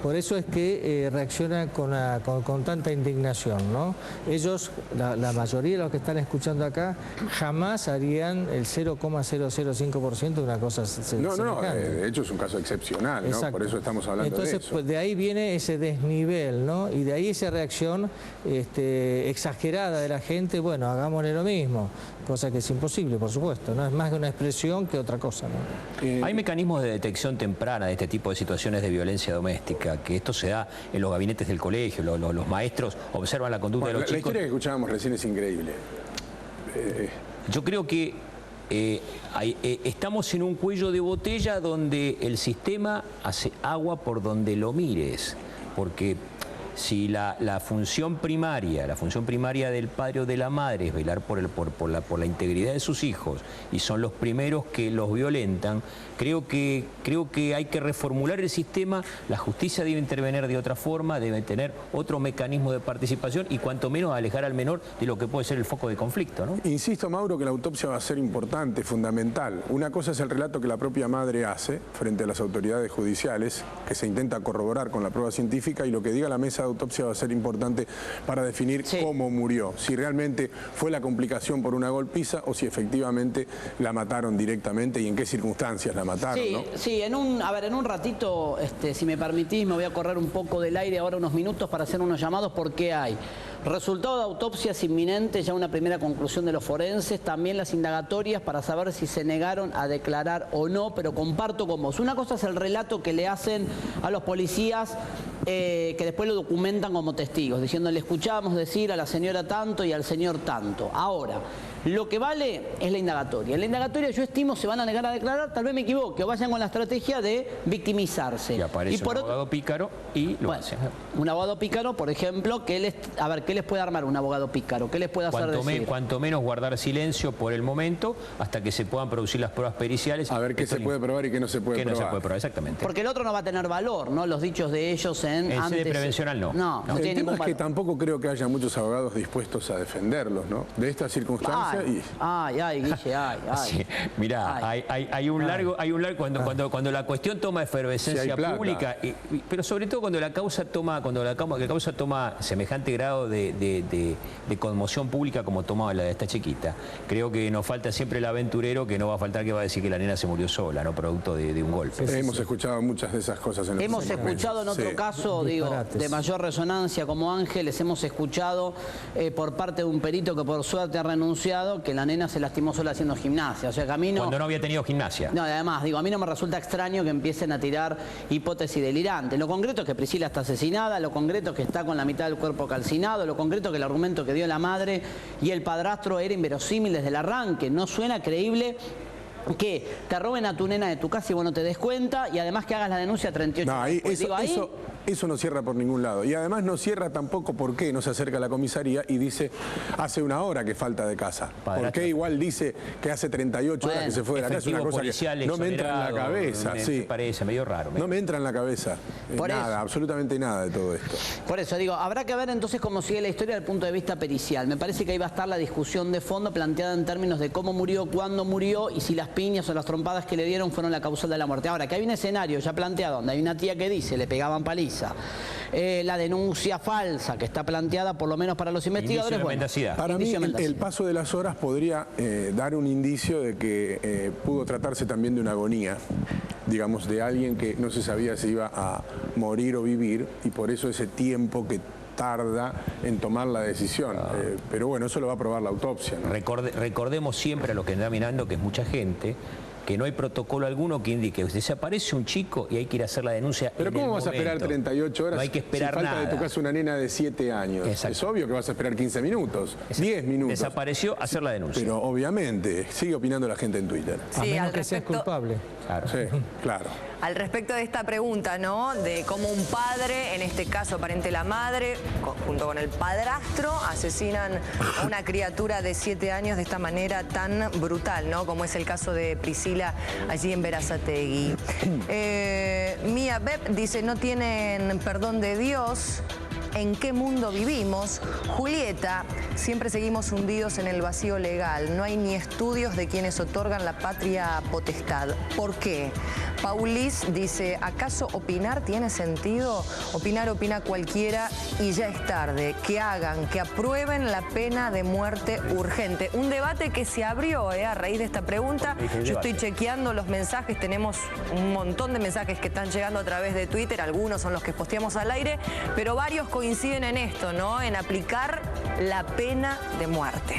Por eso es que reacciona con tanta indignación, ¿no? Ellos, la mayoría de los que están escuchando acá, jamás harían el 0,005% de una cosa semejante.
No, de hecho es un caso excepcional, ¿no?
Exacto.
Por eso estamos hablando de eso.
Entonces, pues, de ahí viene ese desnivel, ¿no? Y de ahí esa reacción exagerada de la gente, bueno, hagámosle lo mismo, cosa que es imposible, por supuesto, ¿no? Es más que una expresión que otra cosa, ¿no?
Hay mecanismos de detección temprana de este tipo de situaciones de violencia doméstica, que esto se da en los gabinetes del colegio, los maestros observan la conducta de los chicos. La
historia que escuchábamos recién es increíble.
Yo creo que estamos en un cuello de botella donde el sistema hace agua por donde lo mires, porque si la función primaria del padre o de la madre es velar por la integridad de sus hijos y son los primeros que los violentan, creo que hay que reformular el sistema, la justicia debe intervenir de otra forma, debe tener otro mecanismo de participación y cuanto menos alejar al menor de lo que puede ser el foco de conflicto, ¿no?
Insisto, Mauro, que la autopsia va a ser importante, fundamental. Una cosa es el relato que la propia madre hace frente a las autoridades judiciales, que se intenta corroborar con la prueba científica, y lo que diga la mesa de autopsia va a ser importante para definir cómo murió, si realmente fue la complicación por una golpiza o si efectivamente la mataron directamente y en qué circunstancias la mataron, ¿no?
Sí, en un ratito, si me permitís, me voy a correr un poco del aire ahora unos minutos para hacer unos llamados porque hay resultado de autopsias inminentes, ya una primera conclusión de los forenses, también las indagatorias para saber si se negaron a declarar o no, pero comparto con vos. Una cosa es el relato que le hacen a los policías que después lo documentan como testigos, diciendo le escuchábamos decir a la señora tanto y al señor tanto. Ahora, lo que vale es la indagatoria. En la indagatoria yo estimo se van a negar a declarar, tal vez me equivoque, o vayan con la estrategia de victimizarse.
Y aparece un abogado pícaro y lo hace.
Un abogado pícaro, por ejemplo, ¿qué les puede armar un abogado pícaro? ¿Qué les puede hacer decir?
Cuanto menos guardar silencio por el momento hasta que se puedan producir las pruebas periciales.
A ver qué se puede probar y qué no se puede probar.
No se puede probar, exactamente.
Porque el otro no va a tener valor, ¿no? Los dichos de ellos en
sede prevencional no.
No
el
tiene
tema
ningún
es que tampoco creo que haya muchos abogados dispuestos a defenderlos, ¿no? De esta circunstancia.
Ay, Guille, ay.
Sí, mirá, hay un largo, cuando la cuestión toma efervescencia pública, pero sobre todo cuando la causa toma semejante grado de conmoción pública como tomaba la de esta chiquita. Creo que nos falta siempre el aventurero que no va a faltar que va a decir que la nena se murió sola, no producto de un golpe.
Hemos escuchado muchas de esas cosas en
Hemos escuchado en otro caso, digo, de mayor resonancia como Ángeles, hemos escuchado por parte de un perito que por suerte ha renunciado que la nena se lastimó sola haciendo gimnasia. O sea que a mí no...
Cuando no había tenido gimnasia.
No, además, digo, a mí no me resulta extraño que empiecen a tirar hipótesis delirantes. Lo concreto es que Priscila está asesinada, lo concreto es que está con la mitad del cuerpo calcinado, lo concreto es que el argumento que dio la madre y el padrastro era inverosímil desde el arranque. No suena creíble que te roben a tu nena de tu casa y vos no te des cuenta, y además que hagas la denuncia 38
horas después. Eso no cierra por ningún lado. Y además no cierra tampoco por qué no se acerca a la comisaría y dice hace una hora que falta de casa. ¿Por qué igual dice que hace 38 horas que se fue de la casa? Es una cosa que no me entra en la cabeza.
Me parece medio raro.
No me entra en la cabeza. Nada, absolutamente nada de todo esto.
Por eso digo, habrá que ver entonces cómo sigue la historia desde el punto de vista pericial. Me parece que ahí va a estar la discusión de fondo planteada en términos de cómo murió, cuándo murió y si las piñas o las trompadas que le dieron fueron la causal de la muerte. Ahora, que hay un escenario ya planteado donde hay una tía que dice le pegaban paliza, la denuncia falsa que está planteada por lo menos para los investigadores.
Bueno,
para mí el paso de las horas podría dar un indicio de que pudo tratarse también de una agonía, digamos, de alguien que no se sabía si iba a morir o vivir, y por eso ese tiempo que tarda en tomar la decisión. Pero bueno, eso lo va a probar la autopsia, ¿no?
Recordemos siempre a los que están mirando, que es mucha gente, que no hay protocolo alguno que indique que desaparece un chico y hay que ir a hacer la denuncia.
Pero ¿cómo vas a esperar 38 horas?
No hay que esperar
si falta
nada.
de tu casa una nena de 7 años.
Exacto.
Es obvio que vas a esperar 15 minutos, 10 minutos.
Desapareció, hacer la denuncia.
Pero obviamente, sigue opinando la gente en Twitter.
A menos que seas culpable.
Claro.
Sí, claro.
Al respecto de esta pregunta, ¿no? De cómo un padre, en este caso aparente la madre, junto con el padrastro, asesinan a una criatura de 7 años de esta manera tan brutal, ¿no? Como es el caso de Priscila allí en Berazategui. Mía Beb dice, no tienen perdón de Dios. ¿En qué mundo vivimos? Julieta, siempre seguimos hundidos en el vacío legal. No hay ni estudios de quienes otorgan la patria potestad. ¿Por qué? Paulis dice, ¿acaso opinar tiene sentido? Opinar opina cualquiera y ya es tarde. Que hagan, que aprueben la pena de muerte urgente. Un debate que se abrió a raíz de esta pregunta. Yo estoy chequeando los mensajes, tenemos un montón de mensajes que están llegando a través de Twitter, algunos son los que posteamos al aire, pero varios coinciden en esto, ¿no? En aplicar la pena de muerte.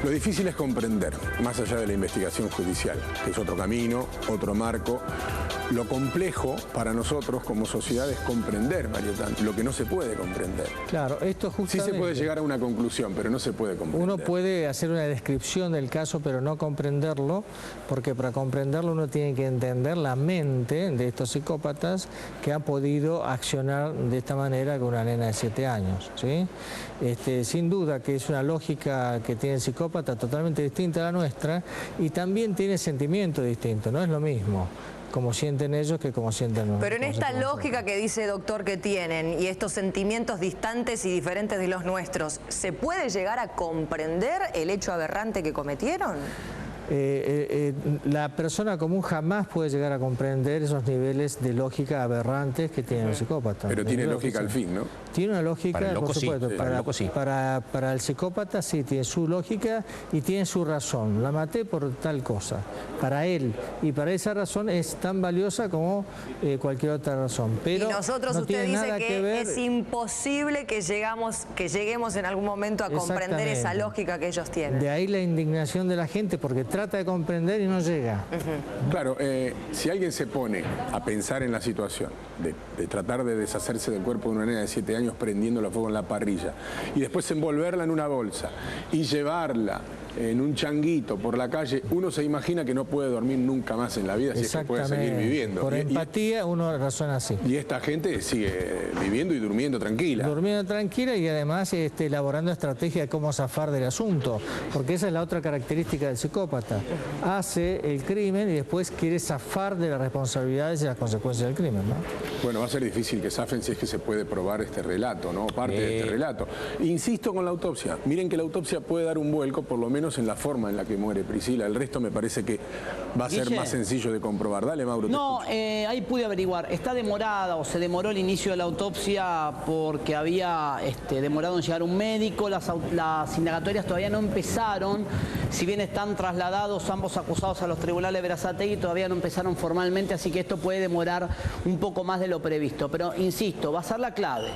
Lo difícil es comprender, más allá de la investigación judicial, que es otro camino, otro marco. Lo complejo para nosotros como sociedad es comprender, Marieta, lo que no se puede comprender.
Claro, esto justamente...
Sí se puede llegar a una conclusión, pero no se puede comprender.
Uno puede hacer una descripción del caso, pero no comprenderlo, porque para comprenderlo uno tiene que entender la mente de estos psicópatas que han podido accionar de esta manera con una nena de 7 años, ¿sí? Sin duda que es una lógica que tiene el psicópata totalmente distinta a la nuestra y también tiene sentimientos distintos, no es lo mismo como sienten ellos que como sienten nosotros.
Pero en esta lógica que dice doctor que tienen y estos sentimientos distantes y diferentes de los nuestros, ¿se puede llegar a comprender el hecho aberrante que cometieron?
La persona común jamás puede llegar a comprender esos niveles de lógica aberrantes que tiene el psicópata.
Pero tiene lógica al fin, ¿no?
Tiene una lógica,
para el loco,
por supuesto.
Sí.
Para el psicópata sí, tiene su lógica y tiene su razón. La maté por tal cosa. Para él. Y para esa razón es tan valiosa como cualquier otra razón. Pero
y nosotros,
no
usted
tiene
dice
nada
que
ver...
es imposible que lleguemos en algún momento a comprender esa lógica que ellos tienen.
De ahí la indignación de la gente, porque trata de comprender y no llega.
Claro, si alguien se pone a pensar en la situación de tratar de deshacerse del cuerpo de una nena de 7 años prendiéndola a fuego en la parrilla y después envolverla en una bolsa y llevarla en un changuito por la calle, uno se imagina que no puede dormir nunca más en la vida si es que puede seguir viviendo.
Por empatía uno razona así.
Y esta gente sigue viviendo y durmiendo tranquila.
Durmiendo tranquila y además elaborando estrategias de cómo zafar del asunto, porque esa es la otra característica del psicópata. Hace el crimen y después quiere zafar de las responsabilidades y las consecuencias del crimen, ¿no?
Bueno, va a ser difícil que zafen si es que se puede probar este relato, ¿no? Parte de este relato. Insisto con la autopsia. Miren que la autopsia puede dar un vuelco, por lo menos en la forma en la que muere Priscila. El resto me parece que va a ser más sencillo de comprobar. Dale, Mauro.
No, ahí pude averiguar. Está demorada o se demoró el inicio de la autopsia porque había demorado en llegar un médico. Las indagatorias todavía no empezaron. Si bien están trasladados ambos acusados a los tribunales de Berazategui, todavía no empezaron formalmente, así que esto puede demorar un poco más de lo previsto. Pero insisto, va a ser la clave.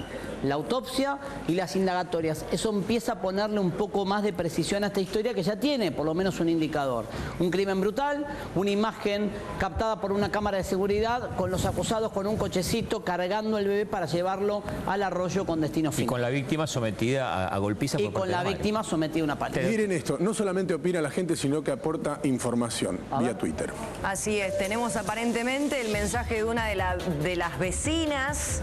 La autopsia y las indagatorias. Eso empieza a ponerle un poco más de precisión a esta historia que ya tiene por lo menos un indicador. Un crimen brutal, una imagen captada por una cámara de seguridad con los acusados con un cochecito cargando el bebé para llevarlo al arroyo con destino final.
Y con la víctima sometida a golpizas por parte de la madre.
Y con la víctima sometida a una paliza.
Miren esto, no solamente opina la gente, sino que aporta información vía Twitter.
Así es, tenemos aparentemente el mensaje de una de las vecinas.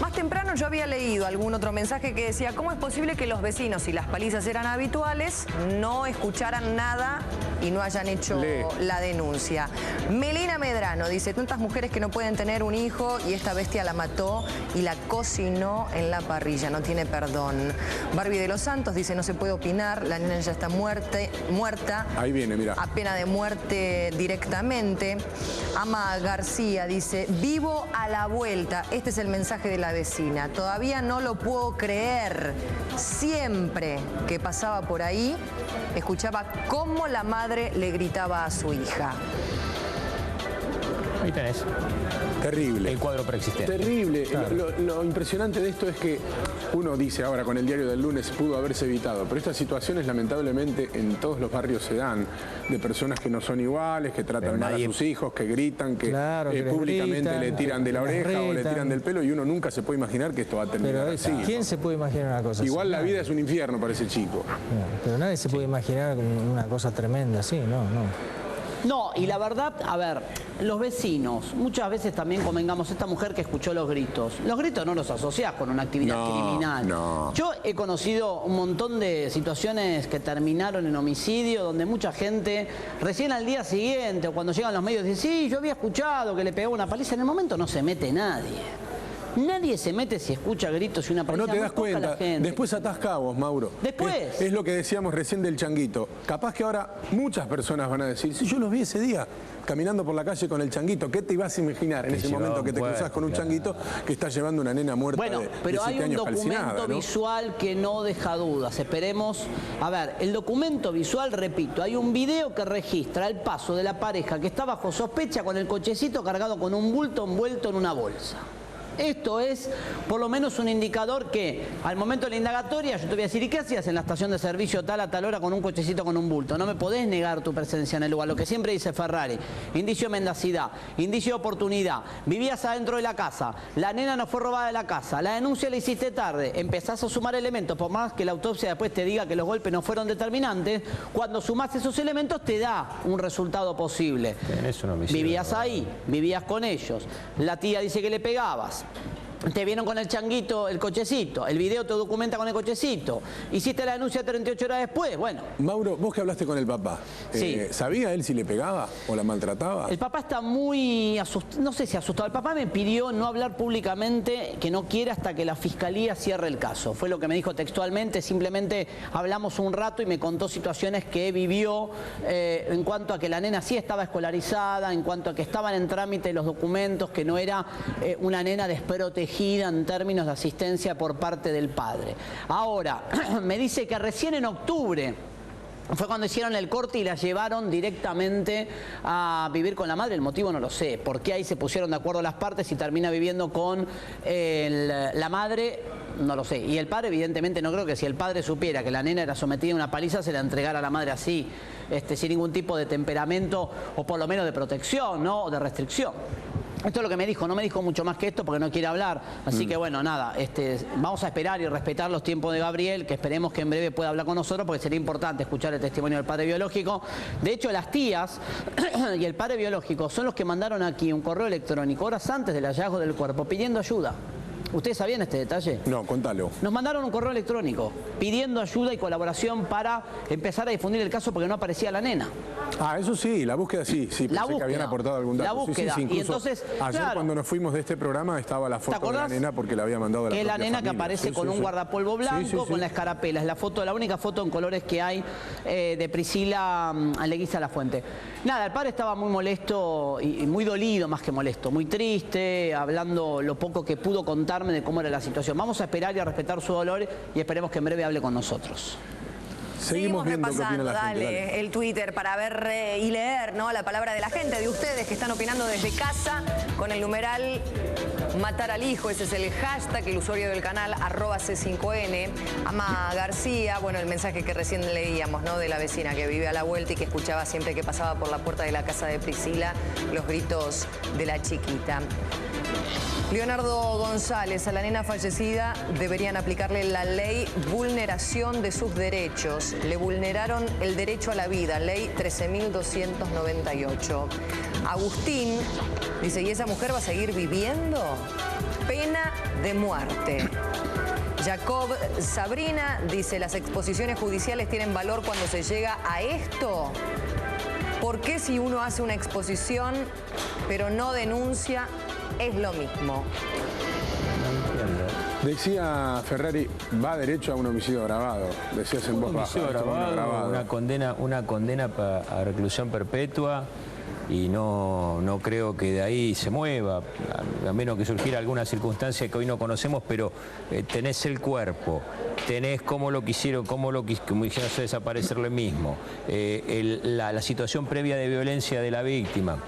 Más temprano yo había leído algún otro mensaje que decía, ¿cómo es posible que los vecinos, si las palizas eran habituales, no escucharan nada y no hayan hecho la denuncia? Melina Medrano dice, tantas mujeres que no pueden tener un hijo y esta bestia la mató y la cocinó en la parrilla, no tiene perdón. Barbie de los Santos dice, no se puede opinar, la nena ya está muerta.
Ahí viene, mira.
A pena de muerte directamente. Ama García dice, vivo a la vuelta. Este es el mensaje de la vecina. Todavía no lo puedo creer. Siempre que pasaba por ahí, escuchaba cómo la madre le gritaba a su hija.
Ahí tenés.
Terrible.
El cuadro preexistente.
Terrible. Claro. Lo impresionante de esto es que uno dice ahora con el diario del lunes pudo haberse evitado, pero estas situaciones lamentablemente en todos los barrios se dan, de personas que no son iguales, que tratan mal a sus hijos, que gritan, que públicamente le tiran de la oreja o le tiran del pelo y uno nunca se puede imaginar que esto va a terminar así.
¿Quién se puede imaginar una cosa así?
Igual la vida es un infierno para ese chico.
Pero nadie se puede imaginar una cosa tremenda así, no.
No, y la verdad, a ver, los vecinos, muchas veces también convengamos, esta mujer que escuchó los gritos no los asociás con una actividad criminal.
No.
Yo he conocido un montón de situaciones que terminaron en homicidio, donde mucha gente recién al día siguiente o cuando llegan los medios dice, sí, yo había escuchado que le pegaba una paliza, en el momento no se mete nadie. Nadie se mete si escucha gritos y una paliza.
No te das cuenta. Después atás cabos, Mauro.
Después.
Es lo que decíamos recién del changuito. Capaz que ahora muchas personas van a decir, si yo los vi ese día caminando por la calle con el changuito, ¿qué te ibas a imaginar en ese momento que te cruzás con un changuito que está llevando una nena muerta de 7 años calcinada?
Bueno, pero hay un documento visual que no deja dudas. Esperemos. A ver, el documento visual, repito, hay un video que registra el paso de la pareja que está bajo sospecha con el cochecito cargado con un bulto envuelto en una bolsa. Esto es por lo menos un indicador que al momento de la indagatoria yo te voy a decir, ¿y qué hacías en la estación de servicio tal a tal hora con un cochecito con un bulto? No me podés negar tu presencia en el lugar. Lo que siempre dice Ferrari, indicio de mendacidad, indicio de oportunidad, vivías adentro de la casa, la nena no fue robada de la casa, la denuncia la hiciste tarde, empezás a sumar elementos, por más que la autopsia después te diga que los golpes no fueron determinantes, cuando sumás esos elementos te da un resultado posible. Vivías ahí, vivías con ellos, la tía dice que le pegabas. Te vieron con el changuito, el cochecito, el video te documenta con el cochecito, hiciste la denuncia 38 horas después, bueno.
Mauro, vos que hablaste con el papá, ¿sabía él si le pegaba o la maltrataba?
El papá está muy asustado, no sé si asustado, el papá me pidió no hablar públicamente, que no quiere hasta que la fiscalía cierre el caso, fue lo que me dijo textualmente, simplemente hablamos un rato y me contó situaciones que vivió en cuanto a que la nena sí estaba escolarizada, en cuanto a que estaban en trámite los documentos, que no era una nena desprotegida en términos de asistencia por parte del padre. Ahora, me dice que recién en octubre fue cuando hicieron el corte y la llevaron directamente a vivir con la madre. El motivo no lo sé. ¿Por qué ahí se pusieron de acuerdo las partes y termina viviendo con la madre? No lo sé. Y el padre, evidentemente, no creo que si el padre supiera que la nena era sometida a una paliza, se la entregara a la madre así, sin ningún tipo de temperamento o por lo menos de protección, ¿no? O de restricción. Esto es lo que me dijo, no me dijo mucho más que esto porque no quiere hablar. Así que bueno, nada, vamos a esperar y respetar los tiempos de Gabriel, que esperemos que en breve pueda hablar con nosotros porque sería importante escuchar el testimonio del padre biológico. De hecho, las tías y el padre biológico son los que mandaron aquí un correo electrónico horas antes del hallazgo del cuerpo pidiendo ayuda. ¿Ustedes sabían este detalle?
No, contalo.
Nos mandaron un correo electrónico pidiendo ayuda y colaboración para empezar a difundir el caso porque no aparecía la nena.
Ah, eso sí, la búsqueda sí, pensé que habían aportado algún dato.
La búsqueda,
sí,
y entonces,
ayer
claro,
cuando nos fuimos de este programa estaba la foto de la nena porque la había mandado a la
que es la nena
familia.
Que aparece con un guardapolvo blanco, con la escarapela. Es la única foto en colores que hay de Priscila Leguiza Lafuente. Nada, el padre estaba muy molesto y muy dolido, más que molesto, muy triste, hablando lo poco que pudo contarme de cómo era la situación. Vamos a esperar y a respetar su dolor y esperemos que en breve hable con nosotros.
Seguimos viendo qué opina la gente.
Dale, el Twitter para ver y leer, ¿no?, la palabra de la gente, de ustedes que están opinando desde casa con el numeral matar al hijo. Ese es el hashtag, el usuario del canal @C5N. Ama García, bueno, el mensaje que recién leíamos, ¿no?, de la vecina que vive a la vuelta y que escuchaba siempre que pasaba por la puerta de la casa de Priscila los gritos de la chiquita. Leonardo González, a la nena fallecida deberían aplicarle la ley vulneración de sus derechos. Le vulneraron el derecho a la vida, ley 13.298. Agustín dice, ¿y esa mujer va a seguir viviendo? Pena de muerte. Jacob Sabrina dice, ¿las exposiciones judiciales tienen valor cuando se llega a esto? ¿Por qué si uno hace una exposición pero no denuncia, es lo mismo?
Decía Ferrari, va derecho a un homicidio agravado. Decías en voz baja.
Una condena a reclusión perpetua y no creo que de ahí se mueva, a menos que surgiera alguna circunstancia que hoy no conocemos, pero tenés el cuerpo, tenés cómo lo quisieron hacer desaparecerle mismo, la situación previa de violencia de la víctima.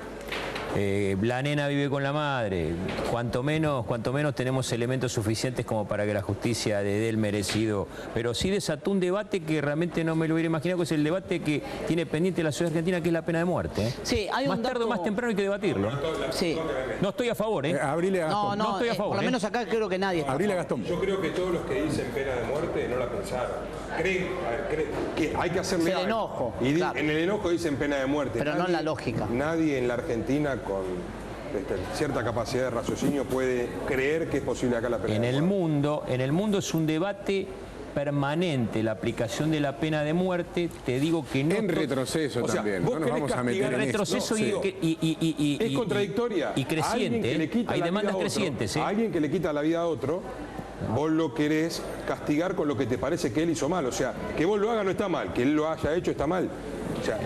La nena vive con la madre, cuanto menos tenemos elementos suficientes como para que la justicia le dé el merecido, pero sí desató un debate que realmente no me lo hubiera imaginado, que es el debate que tiene pendiente la sociedad argentina, que es la pena de muerte.
Sí, hay
más tarde o más temprano hay que debatirlo.
Sí.
No estoy a favor,
Abrile a Gastón.
No
estoy a favor.
Por lo menos acá creo que nadie está.
Abrile a Gastón.
Yo creo que todos los que dicen pena de muerte no la pensaron. Creen que hay que hacerle
el enojo.
Y
claro.
En el enojo dicen pena de muerte.
Pero no en la lógica.
Nadie en la Argentina con cierta capacidad de raciocinio puede creer que es posible acá la pena de muerte.
En el mundo es un debate permanente la aplicación de la pena de muerte. Te digo que no...
En retroceso también, no nos vamos a meter en
retroceso
esto.
Es contradictoria.
Y creciente, hay demandas crecientes.
A alguien que le quita la vida a otro, vos lo querés castigar con lo que te parece que él hizo mal. O sea, que vos lo hagas no está mal, que él lo haya hecho está mal. O sea,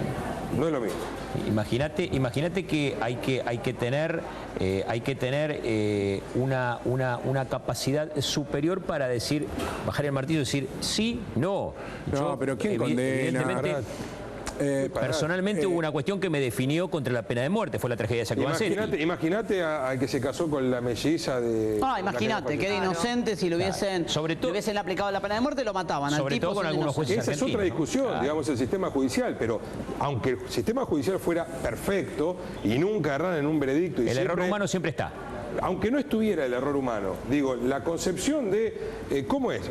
no es lo mismo. Imagínate que hay que tener una capacidad superior para decir, bajar el martillo y decir sí, no.
No, pero ¿quién condena?
Personalmente hubo una cuestión que me definió contra la pena de muerte, fue la tragedia de San Juan.
Imagínate al que se casó con la melliza de...
Imagínate, que era inocente, si le hubiesen aplicado la pena de muerte lo mataban.
Sobre todo con algunos jueces
argentinos. Esa es otra discusión, digamos, el sistema judicial, pero aunque el sistema judicial fuera perfecto y nunca errar en un veredicto...
El error humano siempre está.
Aunque no estuviera el error humano, digo, la concepción de, ¿cómo es?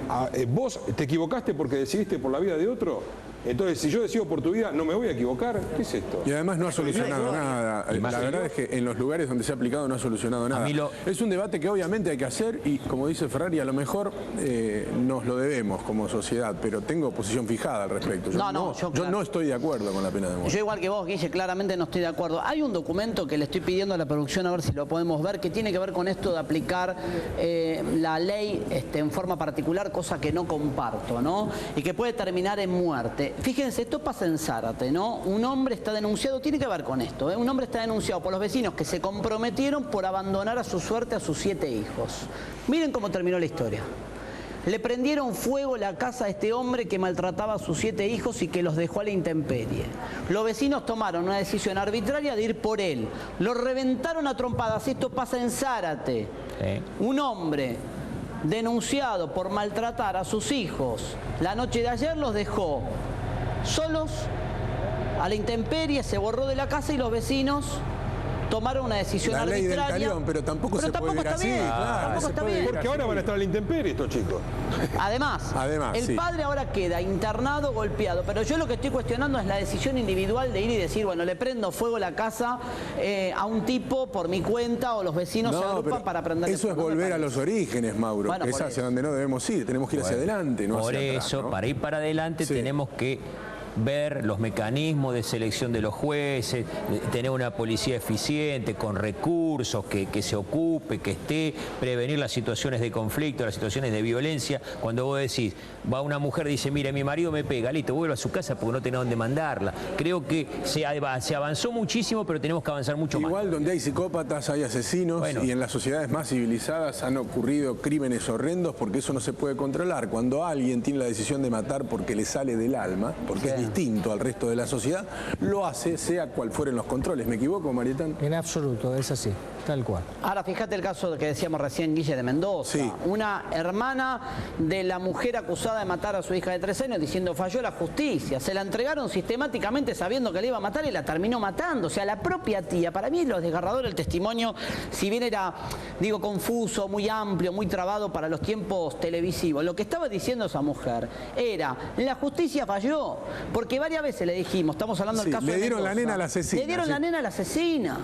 ¿Vos te equivocaste porque decidiste por la vida de otro? Entonces, si yo decido por tu vida, ¿no me voy a equivocar? ¿Qué es esto?
Y además no ha solucionado nada. La verdad es que en los lugares donde se ha aplicado no ha solucionado nada. Es un debate que obviamente hay que hacer y, como dice Ferrari, a lo mejor nos lo debemos como sociedad, pero tengo posición fijada al respecto. Yo no estoy de acuerdo con la pena de muerte.
Yo igual que vos, Guille, claramente no estoy de acuerdo. Hay un documento que le estoy pidiendo a la producción a ver si lo podemos ver, que tiene que ver con esto de aplicar la ley en forma particular, cosa que no comparto, ¿no? Y que puede terminar en muerte. Fíjense, esto pasa en Zárate, ¿no? Un hombre está denunciado, tiene que ver con esto, un hombre está denunciado por los vecinos que se comprometieron por abandonar a su suerte a sus 7 hijos. Miren cómo terminó la historia. Le prendieron fuego la casa a este hombre que maltrataba a sus 7 hijos y que los dejó a la intemperie. Los vecinos tomaron una decisión arbitraria de ir por él. Lo reventaron a trompadas. Esto pasa en Zárate. Un hombre denunciado por maltratar a sus hijos, la noche de ayer los dejó solos, a la intemperie, se borró de la casa y los vecinos tomaron una decisión arbitraria.
La ley del talión, pero tampoco se puede ver así.
Tampoco está bien.
Porque ahora van a estar a la intemperie estos chicos.
Además, el padre ahora queda internado, golpeado, pero yo lo que estoy cuestionando es la decisión individual de ir y decir, bueno, le prendo fuego a la casa a un tipo por mi cuenta, o los vecinos se agrupan para prenderle fuego.
Eso es volver a los orígenes, Mauro,
bueno,
que es hacia donde no debemos ir, tenemos que ir hacia adelante, no hacia atrás.
Por eso, para ir para adelante tenemos que ver los mecanismos de selección de los jueces, tener una policía eficiente, con recursos, que se ocupe, que esté, prevenir las situaciones de conflicto, las situaciones de violencia. Cuando vos decís, va una mujer y dice, mire, mi marido me pega, listo, vuelvo a su casa porque no tiene dónde mandarla. Creo que se avanzó muchísimo, pero tenemos que avanzar mucho más.
Igual donde hay psicópatas hay asesinos, y en las sociedades más civilizadas han ocurrido crímenes horrendos porque eso no se puede controlar. Cuando alguien tiene la decisión de matar porque le sale del alma, porque es distinto al resto de la sociedad, lo hace sea cual fueren los controles. ¿Me equivoco, Marietán?
En absoluto, es así, tal cual.
Ahora, fíjate el caso que decíamos recién, Guille de Mendoza. Una hermana de la mujer acusada de matar a su hija de 3 años diciendo falló la justicia. Se la entregaron sistemáticamente sabiendo que le iba a matar y la terminó matando. O sea, la propia tía. Para mí lo desgarrador el testimonio, si bien era, digo, confuso, muy amplio, muy trabado para los tiempos televisivos, lo que estaba diciendo esa mujer era, la justicia falló, porque varias veces le dijimos, estamos hablando del caso de
le dieron
Mendoza,
la nena a la asesina.
Le dieron la nena a la asesina.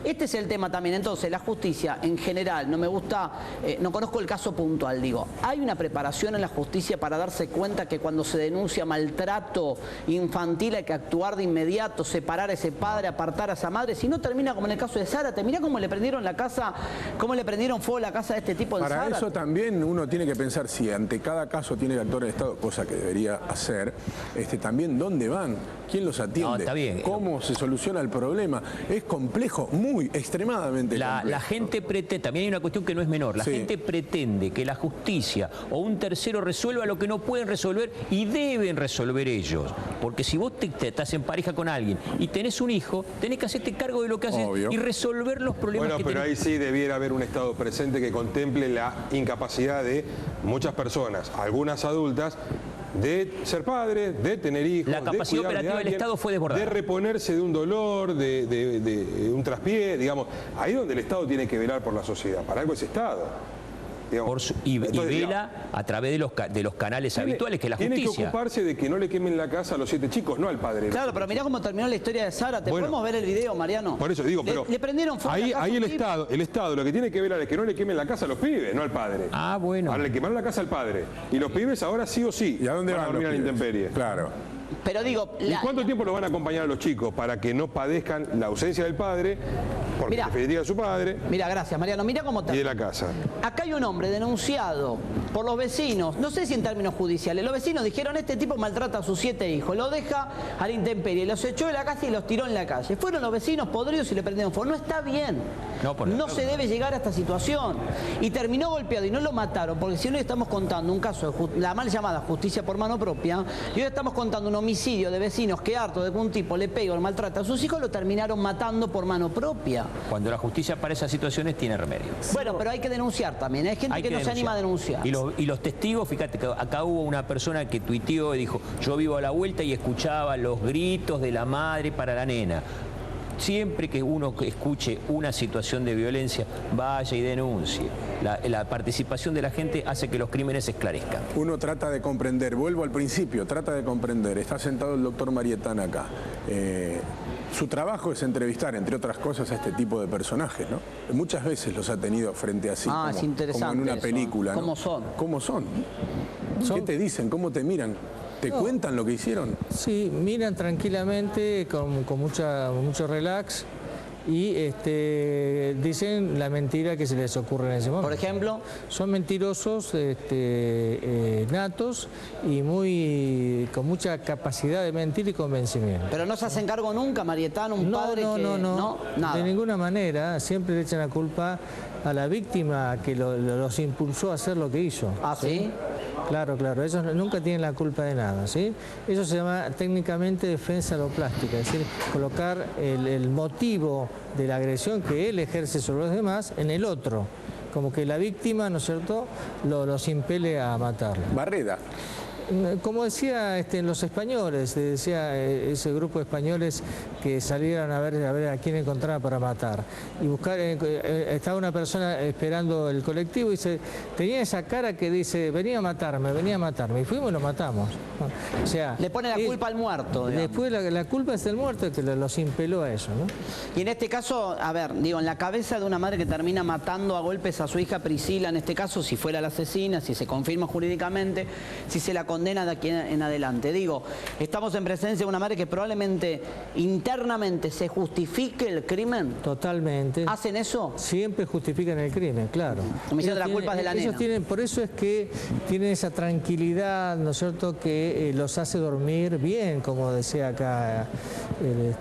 Este es el tema también. Entonces, la justicia en general, no me gusta, no conozco el caso puntual, digo, ¿hay una preparación en la justicia para darse cuenta que cuando se denuncia maltrato infantil hay que actuar de inmediato, separar a ese padre, apartar a esa madre? Si no termina como en el caso de Zárate, mirá cómo le prendieron la casa, cómo le prendieron fuego a la casa de este tipo en Zárate.
Para eso también uno tiene que pensar si ante cada caso tiene que actuar el Estado, cosa que debería hacer, también dónde van, quién los atiende,
no, está bien,
cómo se soluciona el problema. Es complejo, extremadamente complejo.
La gente pretende, también hay una cuestión que no es menor, la gente pretende que la justicia o un tercero resuelva lo que no pueden resolver y deben resolver ellos. Porque si vos te estás en pareja con alguien y tenés un hijo, tenés que hacerte cargo de lo que haces y resolver los problemas que
pero ahí sí debiera haber un Estado presente que contemple la incapacidad de muchas personas, algunas adultas, de ser padre, de tener hijos,
la capacidad operativa del Estado fue desbordada.
De reponerse de un dolor, de un traspié, digamos. Ahí es donde el Estado tiene que velar por la sociedad. Para algo es Estado.
Y vela a través de los canales habituales, que la justicia.
Tiene que ocuparse de que no le quemen la casa a los 7 chicos, no al padre.
Claro, pero mirá cómo terminó la historia de Zárate. ¿Podemos ver el video, Mariano?
Por eso digo, pero
le prendieron fuego
ahí el Estado lo que tiene que velar es que no le quemen la casa a los pibes, no al padre.
Ah, bueno.
Ahora le quemaron la casa al padre. Y los pibes ahora sí o sí
¿y a dónde van a dormir
a la intemperie?
Claro.
Pero digo...
¿Y cuánto tiempo lo van a acompañar a los chicos para que no padezcan la ausencia del padre, porque preferiría a su padre?
Mira, gracias, Mariano. Mira cómo
y de la casa.
Acá hay un hombre denunciado por los vecinos, no sé si en términos judiciales. Los vecinos dijeron, este tipo maltrata a sus 7 hijos, lo deja a la intemperie, los echó de la casa y los tiró en la calle. Fueron los vecinos podridos y le prendieron fuego. No está bien. No se debe llegar a esta situación. Y terminó golpeado y no lo mataron, porque si hoy estamos contando un caso de la mal llamada justicia por mano propia, y hoy estamos contando un homicidio de vecinos que harto de que un tipo le pega o le maltrata a sus hijos, lo terminaron matando por mano propia.
Cuando la justicia para esas situaciones tiene remedio.
Bueno, pero hay que denunciar también. Hay gente que no se anima a denunciar.
Y los testigos, fíjate que acá hubo una persona que tuiteó y dijo, yo vivo a la vuelta y escuchaba los gritos de la madre para la nena. Siempre que uno escuche una situación de violencia, vaya y denuncie. La participación de la gente hace que los crímenes se esclarezcan.
Uno trata de comprender, vuelvo al principio, trata de comprender. Está sentado el doctor Marietán acá. Su trabajo es entrevistar, entre otras cosas, a este tipo de personajes, ¿no? Muchas veces los ha tenido frente a sí, como en una película, ¿no?
¿Cómo son?
¿Cómo son? ¿Qué te dicen? ¿Cómo te miran? ¿Te cuentan lo que hicieron?
Sí, miran tranquilamente, con mucho relax, y dicen la mentira que se les ocurre en ese momento.
Por ejemplo,
son mentirosos natos y con mucha capacidad de mentir y convencimiento.
Pero no se hacen cargo nunca, Marietán, padre que...
No,
nada.
De ninguna manera. Siempre le echan la culpa a la víctima que los impulsó a hacer lo que hizo.
¿Ah, sí?
Claro, ellos nunca tienen la culpa de nada, ¿sí? Eso se llama técnicamente defensa aloplástica, es decir, colocar el motivo de la agresión que él ejerce sobre los demás en el otro, como que la víctima, ¿no es cierto?, los impele a matarlo.
Barreda.
Como decía en Los Españoles, decía ese grupo de españoles que salieron a ver a quién encontraban para matar. Y buscar, estaba una persona esperando el colectivo y tenía esa cara que dice, venía a matarme. Y fuimos y lo matamos. O sea,
le pone la culpa al muerto. Digamos.
Después la culpa es del muerto que los impeló a eso, ¿no?
Y en este caso, a ver, digo, en la cabeza de una madre que termina matando a golpes a su hija Priscila, en este caso, si fuera la asesina, si se confirma jurídicamente, si se la condena de aquí en adelante. Digo, estamos en presencia de una madre que probablemente internamente se justifique el crimen.
Totalmente.
¿Hacen eso?
Siempre justifican el crimen, claro.
Como diciendo, la culpa es de la nena.
Por eso es que tienen esa tranquilidad, ¿no es cierto?, que los hace dormir bien, como decía acá el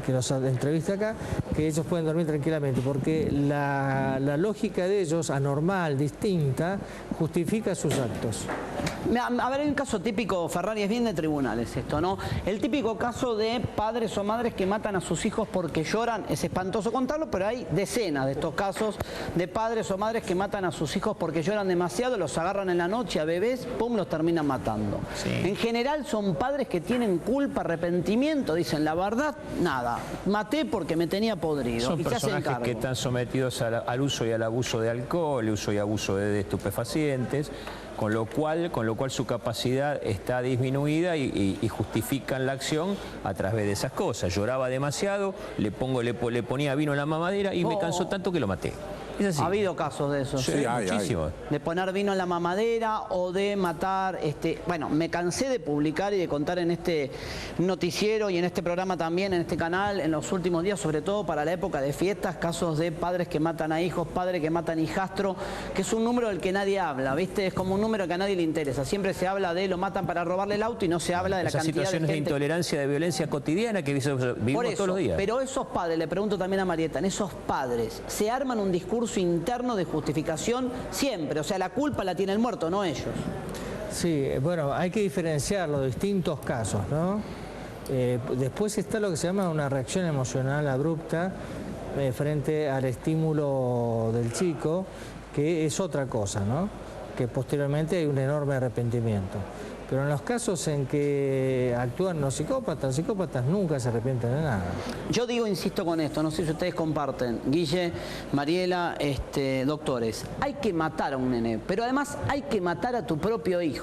que nos entrevista acá, que ellos pueden dormir tranquilamente, porque la lógica de ellos, anormal, distinta, justifica sus actos.
A ver, hay un caso típico, Ferrari, es bien de tribunales esto, ¿no? El típico caso de padres o madres que matan a sus hijos porque lloran, es espantoso contarlo, pero hay decenas de estos casos de padres o madres que matan a sus hijos porque lloran demasiado, los agarran en la noche a bebés, pum, los terminan matando. Sí. En general son padres que tienen culpa, arrepentimiento, dicen, la verdad, nada, maté porque me tenía podrido.
Son
y se hacen
personajes
cargo.
que están sometidos al uso y al abuso de alcohol, el uso y abuso de estupefacientes, con lo cual su capacidad está disminuida y justifican la acción a través de esas cosas. Lloraba demasiado, le ponía vino en la mamadera y me cansó tanto que lo maté.
Ha habido casos de eso.
Sí, muchísimos.
De poner vino en la mamadera o de matar. Bueno, me cansé de publicar y de contar en este noticiero y en este programa también, en este canal, en los últimos días, sobre todo para la época de fiestas, casos de padres que matan a hijos, padres que matan hijastro, que es un número del que nadie habla, ¿viste? Es como un número que a nadie le interesa. Siempre se habla de lo matan para robarle el auto y no se habla de la cantidad de gente.
Situaciones de intolerancia, de violencia cotidiana que vivimos todos los días.
Pero esos padres, le pregunto también a Marieta, en esos padres, ¿se arman un discurso interno de justificación siempre? O sea, la culpa la tiene el muerto, no ellos.
Sí, bueno, hay que diferenciar los distintos casos, ¿no? Después está lo que se llama una reacción emocional abrupta frente al estímulo del chico, que es otra cosa, ¿no? Que posteriormente hay un enorme arrepentimiento. Pero en los casos en que actúan los psicópatas nunca se arrepienten de nada.
Yo digo, insisto con esto, no sé si ustedes comparten, Guille, Mariela, doctores, hay que matar a un nene, pero además hay que matar a tu propio hijo.